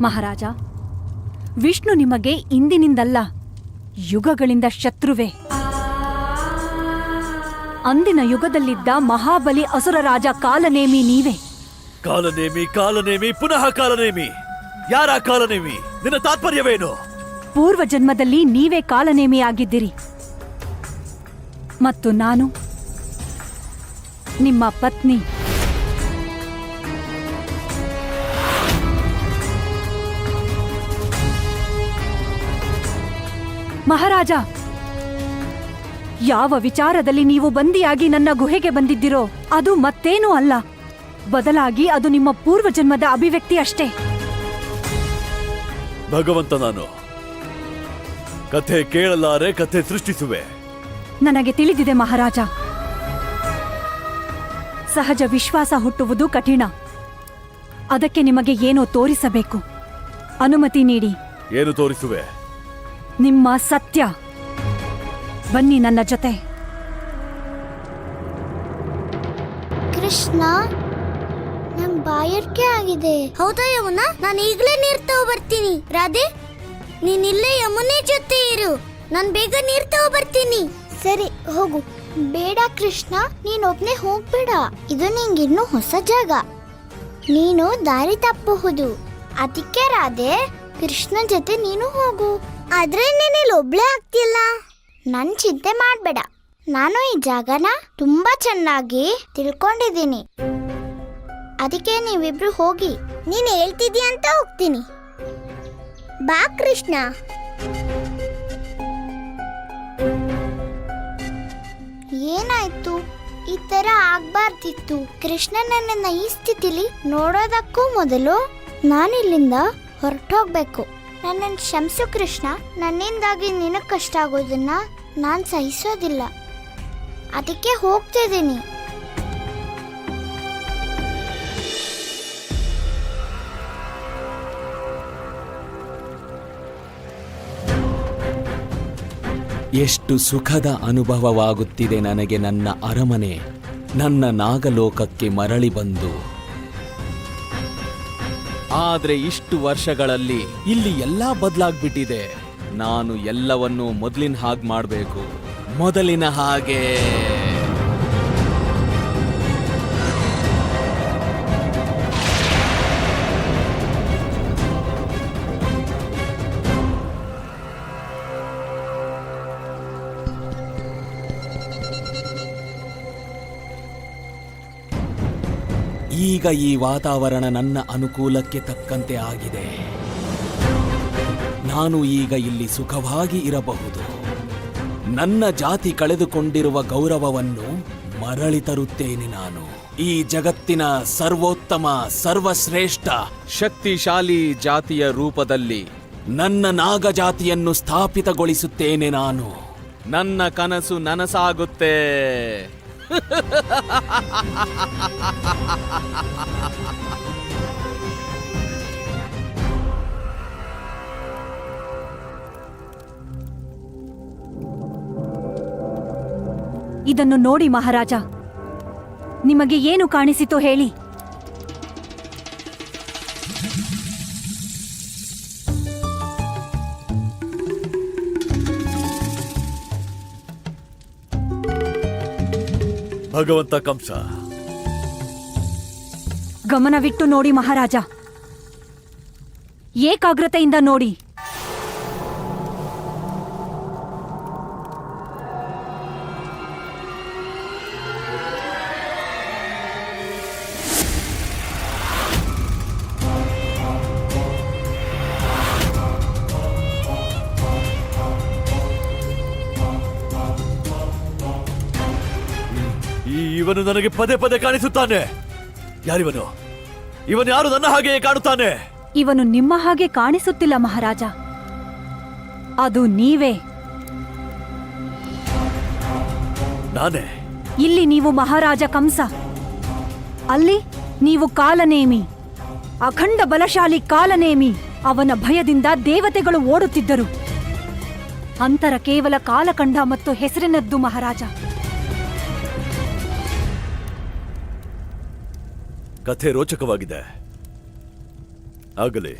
ಮಹಾರಾಜ, ವಿಷ್ಣು ನಿಮಗೆ ಇಂದಿನಿಂದಲ್ಲ, ಯುಗಗಳಿಂದ ಶತ್ರುವೆ. ಅಂದಿನ ಯುಗದಲ್ಲಿದ್ದ ಮಹಾಬಲಿ ಅಸುರ ರಾಜ ಕಾಲನೇಮಿ ನೀವೇ. ಕಾಲನೇಮಿ, ಕಾಲನೇಮಿ, ಪುನಃ ಕಾಲನೇಮಿ. ಯಾರ ಕಾಲನೇಮಿ? ನಿನ್ನ ತಾತ್ಪರ್ಯವೇನು? ಪೂರ್ವ ಜನ್ಮದಲ್ಲಿ ನೀವೇ ಕಾಲನೇಮಿಯಾಗಿದ್ದಿರಿ ಮತ್ತು ನಾನು ನಿಮ್ಮ ಪತ್ನಿ. ಮಹಾರಾಜ, ಯಾವ ವಿಚಾರದಲ್ಲಿ ನೀವು ಬಂದಿಯಾಗಿ ನನ್ನ ಗುಹೆಗೆ ಬಂದಿದ್ದಿರೋ ಅದು ಮತ್ತೇನೂ ಅಲ್ಲ, ಬದಲಾಗಿ ಅದು ನಿಮ್ಮ ಪೂರ್ವಜನ್ಮದ ಅಭಿವ್ಯಕ್ತಿ ಅಷ್ಟೇ. ಭಗವಂತ ನಾನು ಕಥೆ ಕೇಳಲಾರೆ, ಕಥೆ ಸೃಷ್ಟಿಸುವೆ. ನನಗೆ ತಿಳಿದಿದೆ ಮಹಾರಾಜ. ಸಹಜ ವಿಶ್ವಾಸ ಹುಟ್ಟುವುದು ಕಠಿಣ. ಅದಕ್ಕೆ ನಿಮಗೆ ಏನೋ ತೋರಿಸಬೇಕು. ಅನುಮತಿ ನೀಡಿ. ಏನು ತೋರಿಸುವೆ? ನಿಮ್ಮ ಸತ್ಯ. ಬನ್ನಿ ನನ್ನ ಜೊತೆ. ಕೃಷ್ಣ, ನಂಗ್ ಬಾಯರ್ಕೆ ಆಗಿದೆ. ಹೌದಾ ಯಮುನಾ? ನಾನು ಈಗಲೇ ನೀರ್ ತಗೋ ಬರ್ತೀನಿ. ರಾಧೆ, ನೀನ್ ಇಲ್ಲೇ ಯಮುನೆ ಜೊತೆ ಇರು. ನಾನ್ ಬೇಗ ನೀರ್ ತಗೋ ಬರ್ತೀನಿ. ಸರಿ, ಹೋಗು. ಬೇಡ ಕೃಷ್ಣ, ನೀನ್ ಒಬ್ನೇ ಹೋಗ್ಬೇಡ. ಇದು ನಿಂಗಿನ್ನೂ ಹೊಸ ಜಾಗ. ನೀನು ದಾರಿ ತಪ್ಪಬಹುದು. ಅದಕ್ಕೆ ರಾಧೆ, ಕೃಷ್ಣ ಜೊತೆ ನೀನು ಹೋಗು. ಆದ್ರೆ ನೀನಿಲ್ಲಿ ಒಬ್ಳೇ ಆಗ್ತಿಲ್ಲ. ನನ್ ಚಿಂತೆ ಮಾಡ್ಬೇಡ. ನಾನು ಈ ಜಾಗನ ತುಂಬಾ ಚೆನ್ನಾಗಿ ತಿಳ್ಕೊಂಡಿದ್ದೀನಿ. ಅದಕ್ಕೆ ನೀವಿಬ್ರು ಹೋಗಿ. ನೀನ್ ಹೇಳ್ತಿದ್ಯಾ ಅಂತ ಹೋಗ್ತೀನಿ. ಬಾ ಕೃಷ್ಣ. ಏನಾಯ್ತು? ಈ ತರ ಆಗ್ಬಾರ್ದಿತ್ತು. ಕೃಷ್ಣ ನನ್ನನ್ನ ಈ ಸ್ಥಿತಿಲಿ ನೋಡೋದಕ್ಕೂ ಮೊದಲು ನಾನಿಲ್ಲಿಂದ ಹೊರಟೋಗ್ಬೇಕು. ನನ್ನನ್ನು ಕ್ಷಮಿಸು ಕೃಷ್ಣ. ನನ್ನಿಂದಾಗಿ ನಿನಗೆ ಕಷ್ಟ ಆಗೋದನ್ನ ನಾನು ಸಹಿಸೋದಿಲ್ಲ. ಅದಕ್ಕೆ ಹೋಗ್ತಿದ್ದೀನಿ. ಎಷ್ಟು ಸುಖದ ಅನುಭವವಾಗುತ್ತಿದೆ ನನಗೆ. ನನ್ನ ಅರಮನೆ, ನನ್ನ ನಾಗಲೋಕಕ್ಕೆ ಮರಳಿ ಬಂದು. ಆದ್ರೆ ಇಷ್ಟು ವರ್ಷಗಳಲ್ಲಿ ಇಲ್ಲಿ ಎಲ್ಲ ಬದಲಾಗ್ಬಿಟ್ಟಿದೆ. ನಾನು ಎಲ್ಲವನ್ನೂ ಮೊದಲಿನ ಹಾಗೆ ಮಾಡಬೇಕು, ಮೊದಲಿನ ಹಾಗೆ. ಈಗ ಈ ವಾತಾವರಣ ನನ್ನ ಅನುಕೂಲಕ್ಕೆ ತಕ್ಕಂತೆ ಆಗಿದೆ. ನಾನು ಈಗ ಇಲ್ಲಿ ಸುಖವಾಗಿ ಇರಬಹುದು. ನನ್ನ ಜಾತಿ ಕಳೆದುಕೊಂಡಿರುವ ಗೌರವವನ್ನು ಮರಳಿ ತರುತ್ತೇನೆ. ನಾನು ಈ ಜಗತ್ತಿನ ಸರ್ವೋತ್ತಮ, ಸರ್ವಶ್ರೇಷ್ಠ, ಶಕ್ತಿಶಾಲಿ ಜಾತಿಯ ರೂಪದಲ್ಲಿ ನನ್ನ ನಾಗಜಾತಿಯನ್ನು ಸ್ಥಾಪಿತಗೊಳಿಸುತ್ತೇನೆ ನಾನು. ನನ್ನ ಕನಸು ನನಸಾಗುತ್ತೆ. ಇದನ್ನು ನೋಡಿ ಮಹಾರಾಜ, ನಿಮಗೆ ಏನು ಕಾಣಿಸಿತೋ ಹೇಳಿ. ಭಗವಂತ ಕಂಸ, ಗಮನವಿಟ್ಟು ನೋಡಿ ಮಹಾರಾಜ, ಏಕಾಗ್ರತೆಯಿಂದ ನೋಡಿ. ಇವನು ನನಗೆ ಪದೇ ಪದೇ ಕಾಣಿಸುತ್ತಾನೆ. ಯಾರಿವನು? ಇವನು ಯಾರು ನನ್ನ ಹಾಗೆಯೇ ಕಾಣುತ್ತಾನೆ? ಇವನು ನಿಮ್ಮ ಹಾಗೆ ಕಾಣಿಸುತ್ತಿಲ್ಲ ಮಹಾರಾಜ, ಅದು ನೀವೇ. ನಾನೇ? ಇಲ್ಲಿ ನೀವು ಮಹಾರಾಜ ಕಂಸ, ಅಲ್ಲಿ ನೀವು ಕಾಲನೇಮಿ, ಅಖಂಡ ಬಲಶಾಲಿ ಕಾಲನೇಮಿ. ಅವನ ಭಯದಿಂದ ದೇವತೆಗಳು ಓಡುತ್ತಿದ್ದರು. ಅಂತರ ಕೇವಲ ಕಾಲಕಂಡ ಮತ್ತು ಹೆಸರಿನದ್ದು ಮಹಾರಾಜ. ಕಥೆ ರೋಚಕವಾಗಿದೆ. ಆಗಲಿ,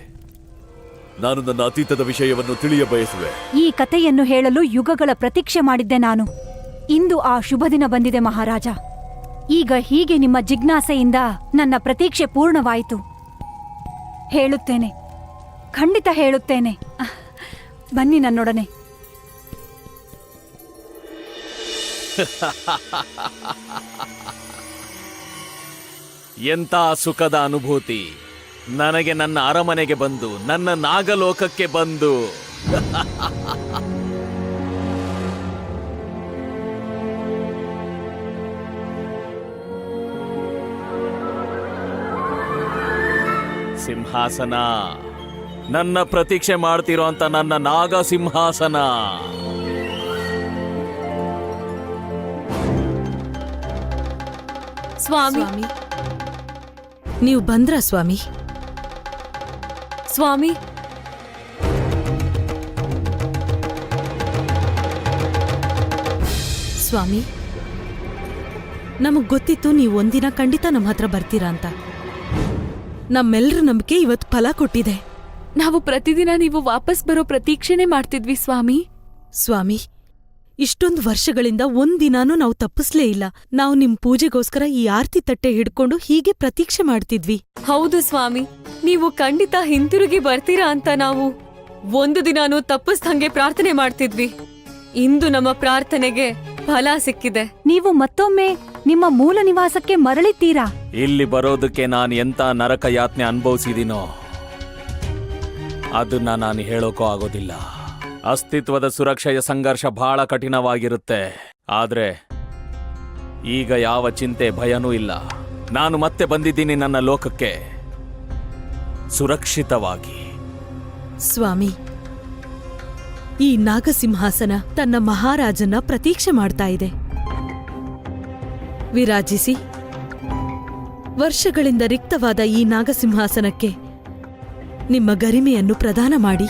ನಾನು ನನ್ನ ಅತೀತದ ವಿಷಯವನ್ನು ತಿಳಿಯ ಬಯಸುವೆ. ಈ ಕಥೆಯನ್ನು ಹೇಳಲು ಯುಗಗಳ ಪ್ರತೀಕ್ಷೆ ಮಾಡಿದ್ದೆ ನಾನು. ಇಂದು ಆ ಶುಭ ದಿನ ಬಂದಿದೆ ಮಹಾರಾಜ. ಈಗ ಹೀಗೆ ನಿಮ್ಮ ಜಿಜ್ಞಾಸೆಯಿಂದ ನನ್ನ ಪ್ರತೀಕ್ಷೆ ಪೂರ್ಣವಾಯಿತು. ಹೇಳುತ್ತೇನೆ, ಖಂಡಿತ ಹೇಳುತ್ತೇನೆ. ಬನ್ನಿ ನನ್ನೊಡನೆ. ಎಂಥ ಸುಖದ ಅನುಭೂತಿ ನನಗೆ ನನ್ನ ಅರಮನೆಗೆ ಬಂದು, ನನ್ನ ನಾಗಲೋಕಕ್ಕೆ ಬಂದು. ಸಿಂಹಾಸನ, ನನ್ನ ಪ್ರತೀಕ್ಷೆ ಮಾಡ್ತಿರೋ ಅಂತ ನನ್ನ ನಾಗ ಸಿಂಹಾಸನ. ಸ್ವಾಮಿ, ನೀವು ಬಂದ್ರ ಸ್ವಾಮಿ? ಸ್ವಾಮಿ, ಸ್ವಾಮಿ, ನಮಗ್ ಗೊತ್ತಿತ್ತು ನೀವು ಒಂದಿನ ಖಂಡಿತ ನಮ್ಮ ಹತ್ರ ಬರ್ತೀರಾ ಅಂತ. ನಮ್ಮೆಲ್ಲರ ನಂಬಿಕೆ ಇವತ್ತು ಫಲ ಕೊಟ್ಟಿದೆ. ನಾವು ಪ್ರತಿದಿನ ನೀವು ವಾಪಸ್ ಬರೋ ಪ್ರತೀಕ್ಷೆನೆ ಮಾಡ್ತಿದ್ವಿ ಸ್ವಾಮಿ. ಸ್ವಾಮಿ, ಇಷ್ಟೊಂದು ವರ್ಷಗಳಿಂದ ಒಂದಿನಾನೂ ನಾವು ತಪ್ಪಿಸ್ಲೇ ಇಲ್ಲ. ನಾವು ನಿಮ್ ಪೂಜೆಗೋಸ್ಕರ ಈ ಆರ್ತಿ ತಟ್ಟೆ ಹಿಡ್ಕೊಂಡು ಹೀಗೆ ಪ್ರತೀಕ್ಷೆ ಮಾಡ್ತಿದ್ವಿ. ಹೌದು ಸ್ವಾಮಿ, ನೀವು ಖಂಡಿತ ಹಿಂತಿರುಗಿ ಬರ್ತೀರಾ ಅಂತ ನಾವು ಒಂದು ದಿನಾನೂ ತಪ್ಪಿಸ್ದಂಗೆ ಪ್ರಾರ್ಥನೆ ಮಾಡ್ತಿದ್ವಿ. ಇಂದು ನಮ್ಮ ಪ್ರಾರ್ಥನೆಗೆ ಫಲ ಸಿಕ್ಕಿದೆ. ನೀವು ಮತ್ತೊಮ್ಮೆ ನಿಮ್ಮ ಮೂಲ ನಿವಾಸಕ್ಕೆ ಮರಳಿದ್ದೀರಾ? ಇಲ್ಲಿ ಬರೋದಕ್ಕೆ ನಾನು ಎಂತ ನರಕ ಯಾತ್ನೆ ಅನುಭವಿಸಿದೀನೋ ಅದನ್ನ ನಾನು ಹೇಳೋಕೋ ಆಗೋದಿಲ್ಲ. ಅಸ್ತಿತ್ವದ ಸುರಕ್ಷೆಯ ಸಂಘರ್ಷ ಬಹಳ ಕಠಿಣವಾಗಿರುತ್ತೆ. ಆದ್ರೆ ಈಗ ಯಾವ ಚಿಂತೆ ಭಯನೂ ಇಲ್ಲ. ನಾನು ಮತ್ತೆ ಬಂದಿದ್ದೀನಿ ನನ್ನ ಲೋಕಕ್ಕೆ ಸುರಕ್ಷಿತವಾಗಿ. ಸ್ವಾಮಿ, ಈ ನಾಗಸಿಂಹಾಸನ ತನ್ನ ಮಹಾರಾಜನ ಪ್ರತೀಕ್ಷೆ ಮಾಡ್ತಾ ಇದೆ. ವಿರಾಜಿಸಿ. ವರ್ಷಗಳಿಂದ ರಿಕ್ತವಾದ ಈ ನಾಗಸಿಂಹಾಸನಕ್ಕೆ ನಿಮ್ಮ ಗರಿಮೆಯನ್ನು ಪ್ರದಾನ ಮಾಡಿ.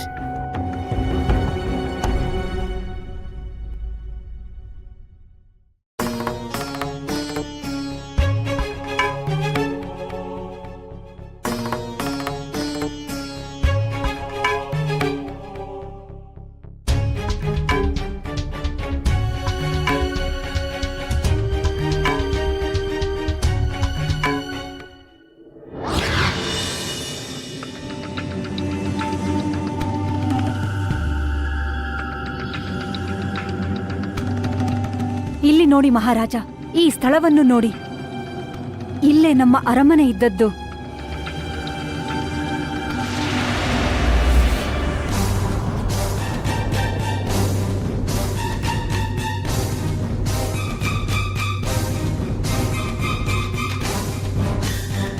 ಇಲ್ಲಿ ನೋಡಿ ಮಹಾರಾಜ, ಈ ಸ್ಥಳವನ್ನು ನೋಡಿ. ಇಲ್ಲೇ ನಮ್ಮ ಅರಮನೆ ಇದ್ದದ್ದು.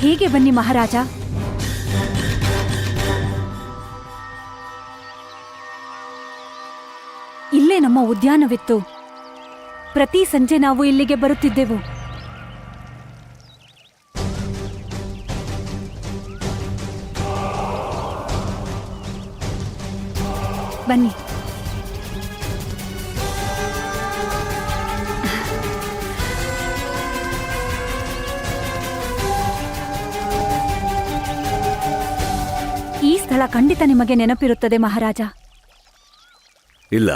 ಹೀಗೆ ಬನ್ನಿ ಮಹಾರಾಜ. ನಮ್ಮ ಉದ್ಯಾನವಿತ್ತು. ಪ್ರತಿ ಸಂಜೆ ನಾವು ಇಲ್ಲಿಗೆ ಬರುತ್ತಿದ್ದೆವು. ಬನ್ನಿ. ಈ ಸ್ಥಳ ಖಂಡಿತ ನಿಮಗೆ ನೆನಪಿರುತ್ತದೆ ಮಹಾರಾಜ. ಇಲ್ಲ,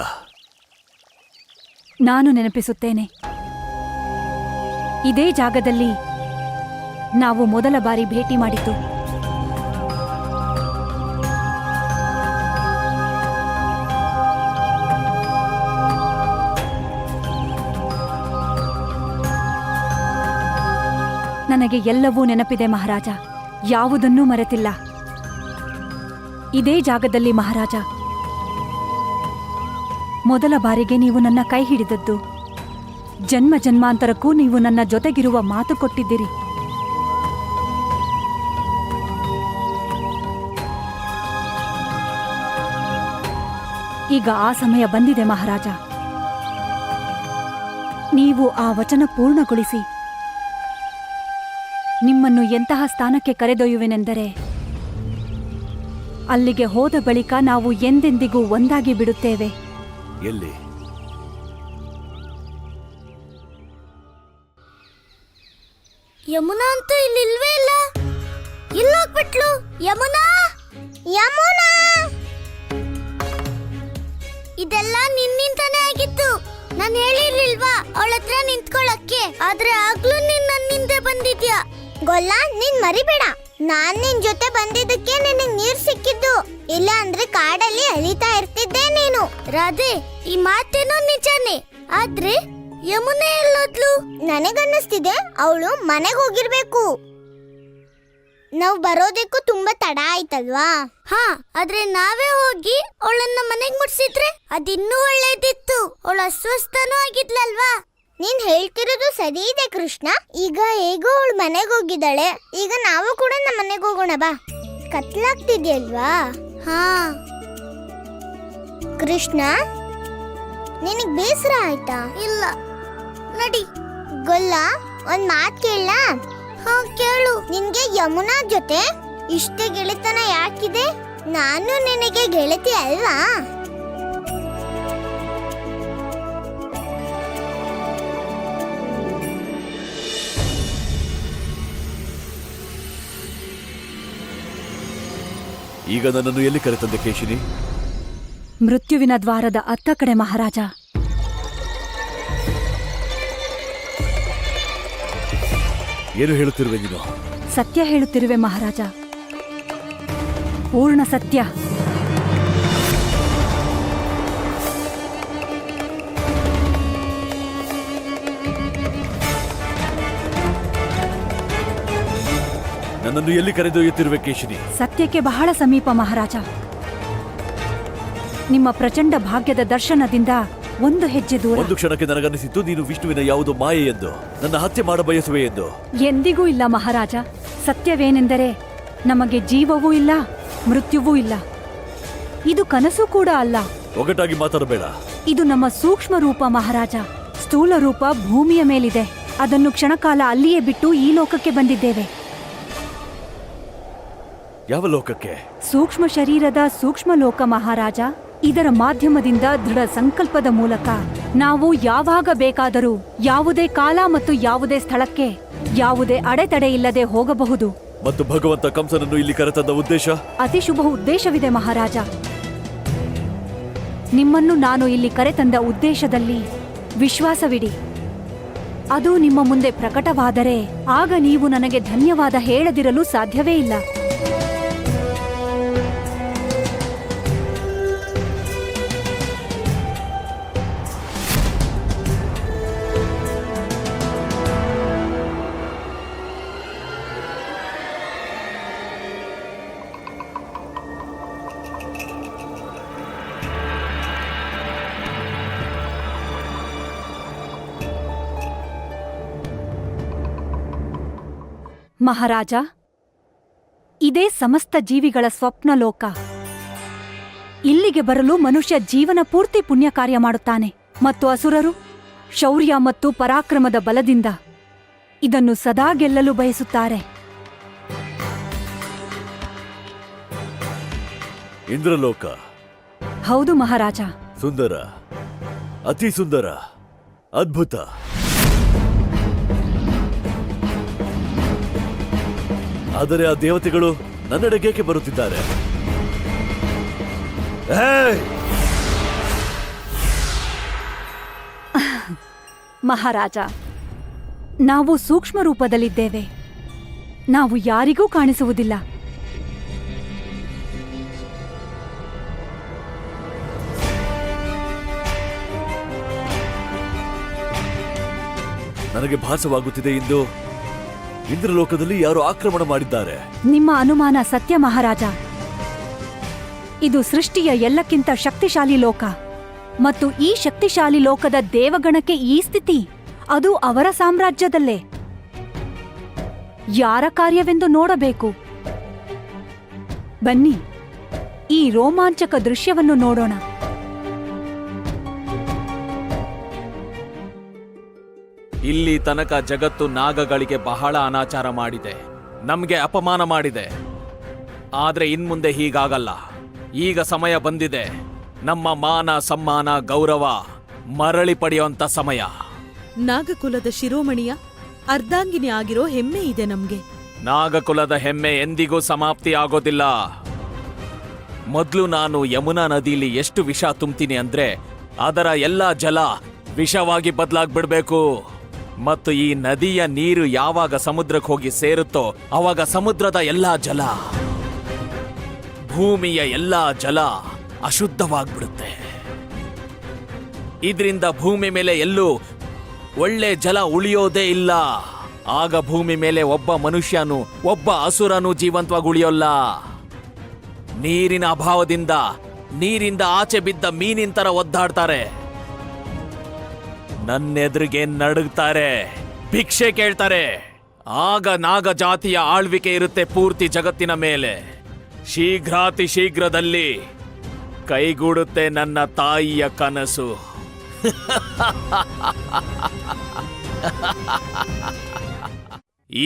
ನಾನು ನೆನಪಿಸುತ್ತೇನೆ. ಇದೇ ಜಾಗದಲ್ಲಿ ನಾವು ಮೊದಲ ಬಾರಿ ಭೇಟಿ ಮಾಡಿದ್ದು. ನನಗೆ ಎಲ್ಲವೂ ನೆನಪಿದೆ ಮಹಾರಾಜ, ಯಾವುದನ್ನೂ ಮರೆತಿಲ್ಲ. ಇದೇ ಜಾಗದಲ್ಲಿ ಮಹಾರಾಜ ಮೊದಲ ಬಾರಿಗೆ ನೀವು ನನ್ನ ಕೈ ಹಿಡಿದದ್ದು. ಜನ್ಮ ಜನ್ಮಾಂತರಕ್ಕೂ ನೀವು ನನ್ನ ಜೊತೆಗಿರುವ ಮಾತು ಕೊಟ್ಟಿದ್ದೀರಿ. ಈಗ ಆ ಸಮಯ ಬಂದಿದೆ ಮಹಾರಾಜ. ನೀವು ಆ ವಚನ ಪೂರ್ಣಗೊಳಿಸಿ ನಿಮ್ಮನ್ನು ಎಂತಹ ಸ್ಥಾನಕ್ಕೆ ಕರೆದೊಯ್ಯುವೆನೆಂದರೆ ಅಲ್ಲಿಗೆ ಹೋದ ಬಳಿಕ ನಾವು ಎಂದೆಂದಿಗೂ ಒಂದಾಗಿ ಬಿಡುತ್ತೇವೆ. ಎಲ್ಲಿ? ಯಮುನಾ ಅಂತೂ ಇಲ್ಲಿಲ್ವೇ ಇಲ್ಲ. ಇಲ್ಲೋಗ್ಬಿಟ್ಲು ಯಮುನಾ. ಯಮುನಾ, ಇದೆಲ್ಲ ನಿನ್ನಿಂತಾನೆ ಆಗಿತ್ತು. ನಾನು ಹೇಳಿರ್ಲಿಲ್ವಾ ಅವಳ ಹತ್ರ ನಿಂತ್ಕೊಳ್ಳಕ್ಕೆ? ಆದ್ರೆ ಆಗ್ಲೂ ನೀನ್ ನನ್ನಿಂದೆ ಬಂದಿದ್ಯಾ. ಗೊಲ್ಲ, ನೀನ್ ಮರಿಬೇಡ. ನಾನ್ ನಿನ್ ಜೊತೆ ಬಂದಿದ್ದಕ್ಕೆ ನಿನಗ್ ನೀರ್ ಸಿಕ್ಕಿದ್ದು. ಇಲ್ಲ ಅಂದ್ರೆ ಕಾಡಲ್ಲಿ ಅಲಿತಾ ಇರ್ತಿದ್ದೆ ನೀನು. ರಾಧೆ, ಈ ಮಾತೇನೋ ನಿಜಾನೇ. ಆದ್ರೆ ಯಮುನೆ ಎಲ್ಲೋದ್ಲು? ನನಗನ್ನಿಸ್ತಿದೆ ಅವಳು ಮನೆಗ್ ಹೋಗಿರ್ಬೇಕು. ನಾವ್ ಬರೋದಕ್ಕೂ ತುಂಬಾ ತಡ ಆಯ್ತಲ್ವಾ? ಹಾ, ಆದ್ರೆ ನಾವೇ ಹೋಗಿ ಅವಳನ್ನ ಮನೆಗ್ ಮುಟ್ಸಿದ್ರೆ ಅದಿನ್ನೂ ಒಳ್ಳೇದಿತ್ತು. ಅವಳು ಅಸ್ವಸ್ಥನೂ ಆಗಿದ್ಲಲ್ವಾ? ನೀನ್ ಹೇಳ್ತಿರೋದು ಸರಿ ಇದೆ ಕೃಷ್ಣ. ಈಗ ಹೇಗೋ ಅವಳು ಮನೆಗ್ ಹೋಗಿದ್ದಾಳೆ. ಈಗ ನಾವು ಕೂಡ ನಮ್ಮ ಮನೆಗ್ ಹೋಗೋಣ ಬಾ. ಕತ್ಲಾಗ್ತಿದ್ಯಲ್ವಾ? ಹಾ ಕೃಷ್ಣ, ನಿನಗ್ ಬೇಸರ ಆಯ್ತಾ? ಇಲ್ಲ, ನಡಿ. ಗೊಲ್ಲ, ಒಂದ್ ಮಾತ್ ಕೇಳ? ಹಾ ಕೇಳು. ನಿನ್ಗೆ ಯಮುನಾ ಜೊತೆ ಇಷ್ಟ ಗೆಳೆತನ ಯಾಕಿದೆ? ನಾನು ನಿನಗೆ ಗೆಳತಿ ಅಲ್ವಾ? ಈಗ ನನ್ನನ್ನು ಎಲ್ಲಿ ಕರೆತಂದೆ ಕೇಶಿನಿ? ಮೃತ್ಯುವಿನ ದ್ವಾರದ ಅತ್ತ ಕಡೆ ಮಹಾರಾಜ. ಏನು ಹೇಳುತ್ತಿರುವೆ ನೀನು? ಸತ್ಯ ಹೇಳುತ್ತಿರುವೆ ಮಹಾರಾಜ, ಪೂರ್ಣ ಸತ್ಯ. ನನ್ನನ್ನು ಎಲ್ಲಿ ಕರೆದೊಯ್ಯುತ್ತಿರುವೆ ಕೇಶಿನಿ? ಸತ್ಯಕ್ಕೆ ಬಹಳ ಸಮೀಪ ಮಹಾರಾಜ. ನಿಮ್ಮ ಪ್ರಚಂಡ ಭಾಗ್ಯದ ದರ್ಶನದಿಂದ ಒಂದು ಹೆಜ್ಜೆ ದೂರ. ಒಂದು ಕ್ಷಣಕ್ಕೆ ನನಗನ್ನಿಸಿತ್ತು ನೀನು ವಿಷ್ಣುವಿನ ಯಾವುದೋ ಮಾಯೆ ಎಂದು, ನನ್ನ ಹತ್ಯೆ ಮಾಡಬಯಸುವೆ ಎಂದು. ಎಂದಿಗೂ ಇಲ್ಲ ಮಹಾರಾಜ. ಸತ್ಯವೇನೆಂದರೆ ನಮಗೆ ಜೀವವೂ ಇಲ್ಲ, ಮೃತ್ಯುವೂ ಇಲ್ಲ. ಇದು ಕನಸು ಕೂಡ ಅಲ್ಲ. ಒಗಟಾಗಿ ಮಾತಾಡಬೇಡ. ಇದು ನಮ್ಮ ಸೂಕ್ಷ್ಮ ರೂಪ ಮಹಾರಾಜ. ಸ್ಥೂಲ ರೂಪ ಭೂಮಿಯ ಮೇಲಿದೆ. ಅದನ್ನು ಕ್ಷಣಕಾಲ ಅಲ್ಲಿಯೇ ಬಿಟ್ಟು ಈ ಲೋಕಕ್ಕೆ ಬಂದಿದ್ದೇವೆ. ಯಾವ ಲೋಕಕ್ಕೆ? ಸೂಕ್ಷ್ಮ ಶರೀರದ ಸೂಕ್ಷ್ಮ ಲೋಕ ಮಹಾರಾಜ. ಇದರ ಮಾಧ್ಯಮದಿಂದ ದೃಢ ಸಂಕಲ್ಪದ ಮೂಲಕ ನಾವು ಯಾವಾಗ ಬೇಕಾದರೂ ಯಾವುದೇ ಕಾಲ ಮತ್ತು ಯಾವುದೇ ಸ್ಥಳಕ್ಕೆ ಯಾವುದೇ ಅಡೆತಡೆ ಇಲ್ಲದೆ ಹೋಗಬಹುದು. ಮತ್ತು ಭಗವಂತ ಕಂಸನನ್ನು ಇಲ್ಲಿ ಕರೆತಂದ ಉದ್ದೇಶ? ಅತಿ ಶುಭ ಉದ್ದೇಶವಿದೆ ಮಹಾರಾಜ. ನಿಮ್ಮನ್ನು ನಾನು ಇಲ್ಲಿ ಕರೆತಂದ ಉದ್ದೇಶದಲ್ಲಿ ವಿಶ್ವಾಸವಿಡಿ. ಅದು ನಿಮ್ಮ ಮುಂದೆ ಪ್ರಕಟವಾದರೆ ಆಗ ನೀವು ನನಗೆ ಧನ್ಯವಾದ ಹೇಳದಿರಲು ಸಾಧ್ಯವೇ ಇಲ್ಲ. ಮಹಾರಾಜ, ಇದೇ ಸಮಸ್ತ ಜೀವಿಗಳ ಸ್ವಪ್ನಲೋಕ. ಇಲ್ಲಿಗೆ ಬರಲು ಮನುಷ್ಯ ಜೀವನ ಪೂರ್ತಿ ಪುಣ್ಯ ಕಾರ್ಯ ಮಾಡುತ್ತಾನೆ, ಮತ್ತು ಅಸುರರು ಶೌರ್ಯ ಮತ್ತು ಪರಾಕ್ರಮದ ಬಲದಿಂದ ಇದನ್ನು ಸದಾ ಗೆಲ್ಲಲು ಬಯಸುತ್ತಾರೆ. ಇಂದ್ರಲೋಕ ಹೌದು ಮಹಾರಾಜ. ಸುಂದರ, ಅತಿ ಸುಂದರ, ಅದ್ಭುತ. ಆದರೆ ಆ ದೇವತೆಗಳು ನನ್ನೆಡೆಗೇಕೆ ಬರುತ್ತಿದ್ದಾರೆ? ಮಹಾರಾಜ, ನಾವು ಸೂಕ್ಷ್ಮ ರೂಪದಲ್ಲಿದ್ದೇವೆ. ನಾವು ಯಾರಿಗೂ ಕಾಣಿಸುವುದಿಲ್ಲ. ನನಗೆ ಭಾಸವಾಗುತ್ತಿದೆ ಎಂದು ಇಂದ್ರಲೋಕದಲ್ಲಿ ಯಾರು ಆಕ್ರಮಣ ಮಾಡಿದ್ದಾರೆ. ನಿಮ್ಮ ಅನುಮಾನ ಸತ್ಯ ಮಹಾರಾಜ. ಇದು ಸೃಷ್ಟಿಯ ಎಲ್ಲಕ್ಕಿಂತ ಶಕ್ತಿಶಾಲಿ ಲೋಕ, ಮತ್ತು ಈ ಶಕ್ತಿಶಾಲಿ ಲೋಕದ ದೇವಗಣಕ್ಕೆ ಈ ಸ್ಥಿತಿ, ಅದು ಅವರ ಸಾಮ್ರಾಜ್ಯದಲ್ಲೇ. ಯಾರ ಕಾರ್ಯವೆಂದು ನೋಡಬೇಕು. ಬನ್ನಿ, ಈ ರೋಮಾಂಚಕ ದೃಶ್ಯವನ್ನು ನೋಡೋಣ. ಇಲ್ಲಿ ತನಕ ಜಗತ್ತು ನಾಗಗಳಿಗೆ ಬಹಳ ಅನಾಚಾರ ಮಾಡಿದೆ, ನಮ್ಗೆ ಅಪಮಾನ ಮಾಡಿದೆ. ಆದ್ರೆ ಇನ್ಮುಂದೆ ಹೀಗಾಗಲ್ಲ. ಈಗ ಸಮಯ ಬಂದಿದೆ. ನಮ್ಮ ಮಾನ, ಸಮ್ಮಾನ, ಗೌರವ ಮರಳಿ ಪಡೆಯುವಂತ ಸಮಯ. ನಾಗಕುಲದ ಶಿರೋಮಣಿಯ ಅರ್ಧಾಂಗಿನಿ ಆಗಿರೋ ಹೆಮ್ಮೆ ಇದೆ ನಮ್ಗೆ. ನಾಗಕುಲದ ಹೆಮ್ಮೆ ಎಂದಿಗೂ ಸಮಾಪ್ತಿ ಆಗೋದಿಲ್ಲ. ಮೊದ್ಲು ನಾನು ಯಮುನಾ ನದಿಲಿ ಎಷ್ಟು ವಿಷ ತುಂಬ್ತೀನಿ ಅಂದ್ರೆ ಅದರ ಎಲ್ಲಾ ಜಲ ವಿಷವಾಗಿ ಬದಲಾಗ್ಬಿಡ್ಬೇಕು. ಮತ್ತು ಈ ನದಿಯ ನೀರು ಯಾವಾಗ ಸಮುದ್ರಕ್ಕೆ ಹೋಗಿ ಸೇರುತ್ತೋ ಅವಾಗ ಸಮುದ್ರದ ಎಲ್ಲಾ ಜಲ, ಭೂಮಿಯ ಎಲ್ಲಾ ಜಲ ಅಶುದ್ಧವಾಗ್ಬಿಡುತ್ತೆ. ಇದರಿಂದ ಭೂಮಿ ಮೇಲೆ ಎಲ್ಲೂ ಒಳ್ಳೆ ಜಲ ಉಳಿಯೋದೇ ಇಲ್ಲ. ಆಗ ಭೂಮಿ ಮೇಲೆ ಒಬ್ಬ ಮನುಷ್ಯನು, ಒಬ್ಬ ಅಸುರನು ಜೀವಂತವಾಗಿ ಉಳಿಯೋಲ್ಲ. ನೀರಿನ ಅಭಾವದಿಂದ ನೀರಿಂದ ಆಚೆ ಬಿದ್ದ ಮೀನಿನ ತರ ಒದ್ದಾಡ್ತಾರೆ, ನನ್ನೆದುರಿಗೆ ನಡುಗ್ತಾರೆ, ಭಿಕ್ಷೆ ಕೇಳ್ತಾರೆ. ಆಗ ನಾಗ ಜಾತಿಯ ಆಳ್ವಿಕೆ ಇರುತ್ತೆ ಪೂರ್ತಿ ಜಗತ್ತಿನ ಮೇಲೆ. ಶೀಘ್ರಾತಿ ಶೀಘ್ರದಲ್ಲಿ ಕೈಗೂಡುತ್ತೆ ನನ್ನ ತಾಯಿಯ ಕನಸು.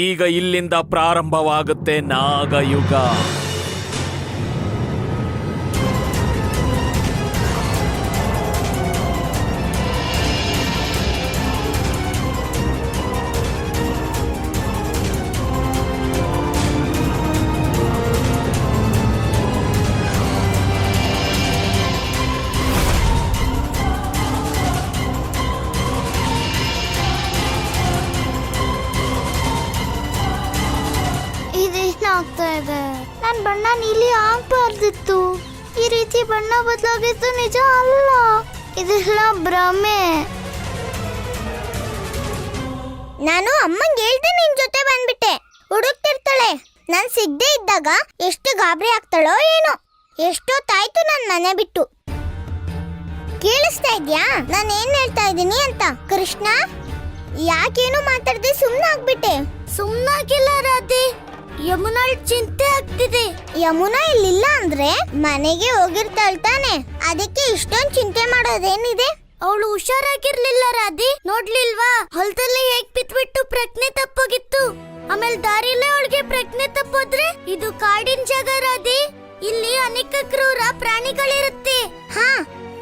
ಈಗ ಇಲ್ಲಿಂದ ಪ್ರಾರಂಭವಾಗುತ್ತೆ ನಾಗಯುಗ. ಆಗ್ತಾ ಇದೆ. ನನ್ ಬಣ್ಣ ನೀಲಿ ಆಗ್ಬಾರ್ದಿತ್ತು. ಈ ರೀತಿ ಬಣ್ಣ ಬದಲಾಗಿತ್ತು ನಿಜ ಅಲ್ಲ, ಇದೆಲ್ಲ ಭ್ರಮೆ. ನಾನು ಅಮ್ಮಂಗೆ ಹೇಳ್ದೆ ನಿನ್ ಜೊತೆ ಬಂದ್ಬಿಟ್ಟೆ. ಹುಡುಕ್ತಿರ್ತಾಳೆ. ನಾನ್ ಸಿಗದೆ ಇದ್ದಾಗ ಎಷ್ಟು ಗಾಬರಿ ಆಗ್ತಾಳೋ ಏನೋ. ಎಷ್ಟೊತ್ತಾಯ್ತು ನನ್ ಮನೆ ಬಿಟ್ಟು. ಕೇಳಿಸ್ತಾ ಇದ್ಯಾ ನಾನು ಏನ್ ಹೇಳ್ತಾ ಇದ್ದೀನಿ ಅಂತ? ಕೃಷ್ಣ, ಯಾಕೇನು ಮಾತಾಡದೆ ಸುಮ್ನಾಗ್ಬಿಟ್ಟೆ? ಸುಮ್ನಾಗಿಲ್ಲ ರಾಧೆ, ಯಮುನಾ ಚಿಂತೆ ಆಗ್ತಿದೆ. ಯಮುನಾ ಇಲ್ಲಿಲ್ಲ ಅಂದ್ರೆ ಮನೆಗೆ ಹೋಗಿರ್ತಾಳ್ ತಾನೆ, ಅದಕ್ಕೆ ಇಷ್ಟೊಂದು ಚಿಂತೆ ಮಾಡೋದೇನಿದೆ? ಅವಳು ಹುಷಾರಾಗಿರ್ಲಿಲ್ಲ ರಾಧಿ, ನೋಡ್ಲಿಲ್ವಾ? ಹೊಲದಲ್ಲಿ ಹೇಗ್ ಬಿತ್ಬಿಟ್ಟು ಪ್ರಜ್ಞೆ ತಪ್ಪೋಗಿತ್ತು. ಆಮೇಲೆ ದಾರಿಲೇ ಅವಳಿಗೆ ಪ್ರಜ್ಞೆ ತಪ್ಪೋದ್ರೆ ಇದು ಕಾಡಿನ ಜಾಗ ರಾಧಿ, ಇಲ್ಲಿ ಅನೇಕ ಕ್ರೂರ ಪ್ರಾಣಿಗಳಿರುತ್ತೆ. ಹಾ,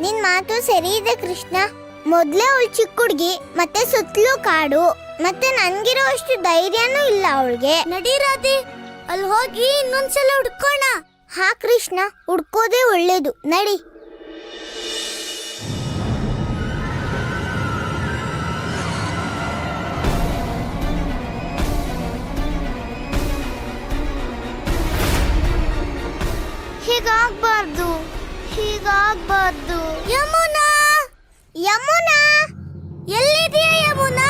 ನಿನ್ ಮಾತು ಸರಿ ಇದೆ ಕೃಷ್ಣ. ಮೊದ್ಲೇ ಅವಳು ಚಿಕ್ಕ ಹುಡ್ಗಿ, ಮತ್ತೆ ಸುತ್ತಲೂ ಕಾಡು, ಮತ್ತೆ ನನ್ಗಿರೋ ಅಷ್ಟು ಧೈರ್ಯನೂ ಇಲ್ಲ ಅವಳಿಗೆ. ನಡಿ ರಾಧಿ, ಅಲ್ಲಿ ಹೋಗಿ ಇನ್ನೊಂದ್ಸಲ ಹುಡ್ಕೋಣ. ಹಾ ಕೃಷ್ಣ, ಹುಡ್ಕೋದೇ ಒಳ್ಳೇದು, ನಡಿ. ಹೀಗಾಗ್ಬಾರ್ದು, ಹೀಗಾಗ್ಬಾರ್ದು. ಯಮುನಾ, ಯಮುನಾ, ಎಲ್ಲಿದೆಯಾ ಯಮುನಾ?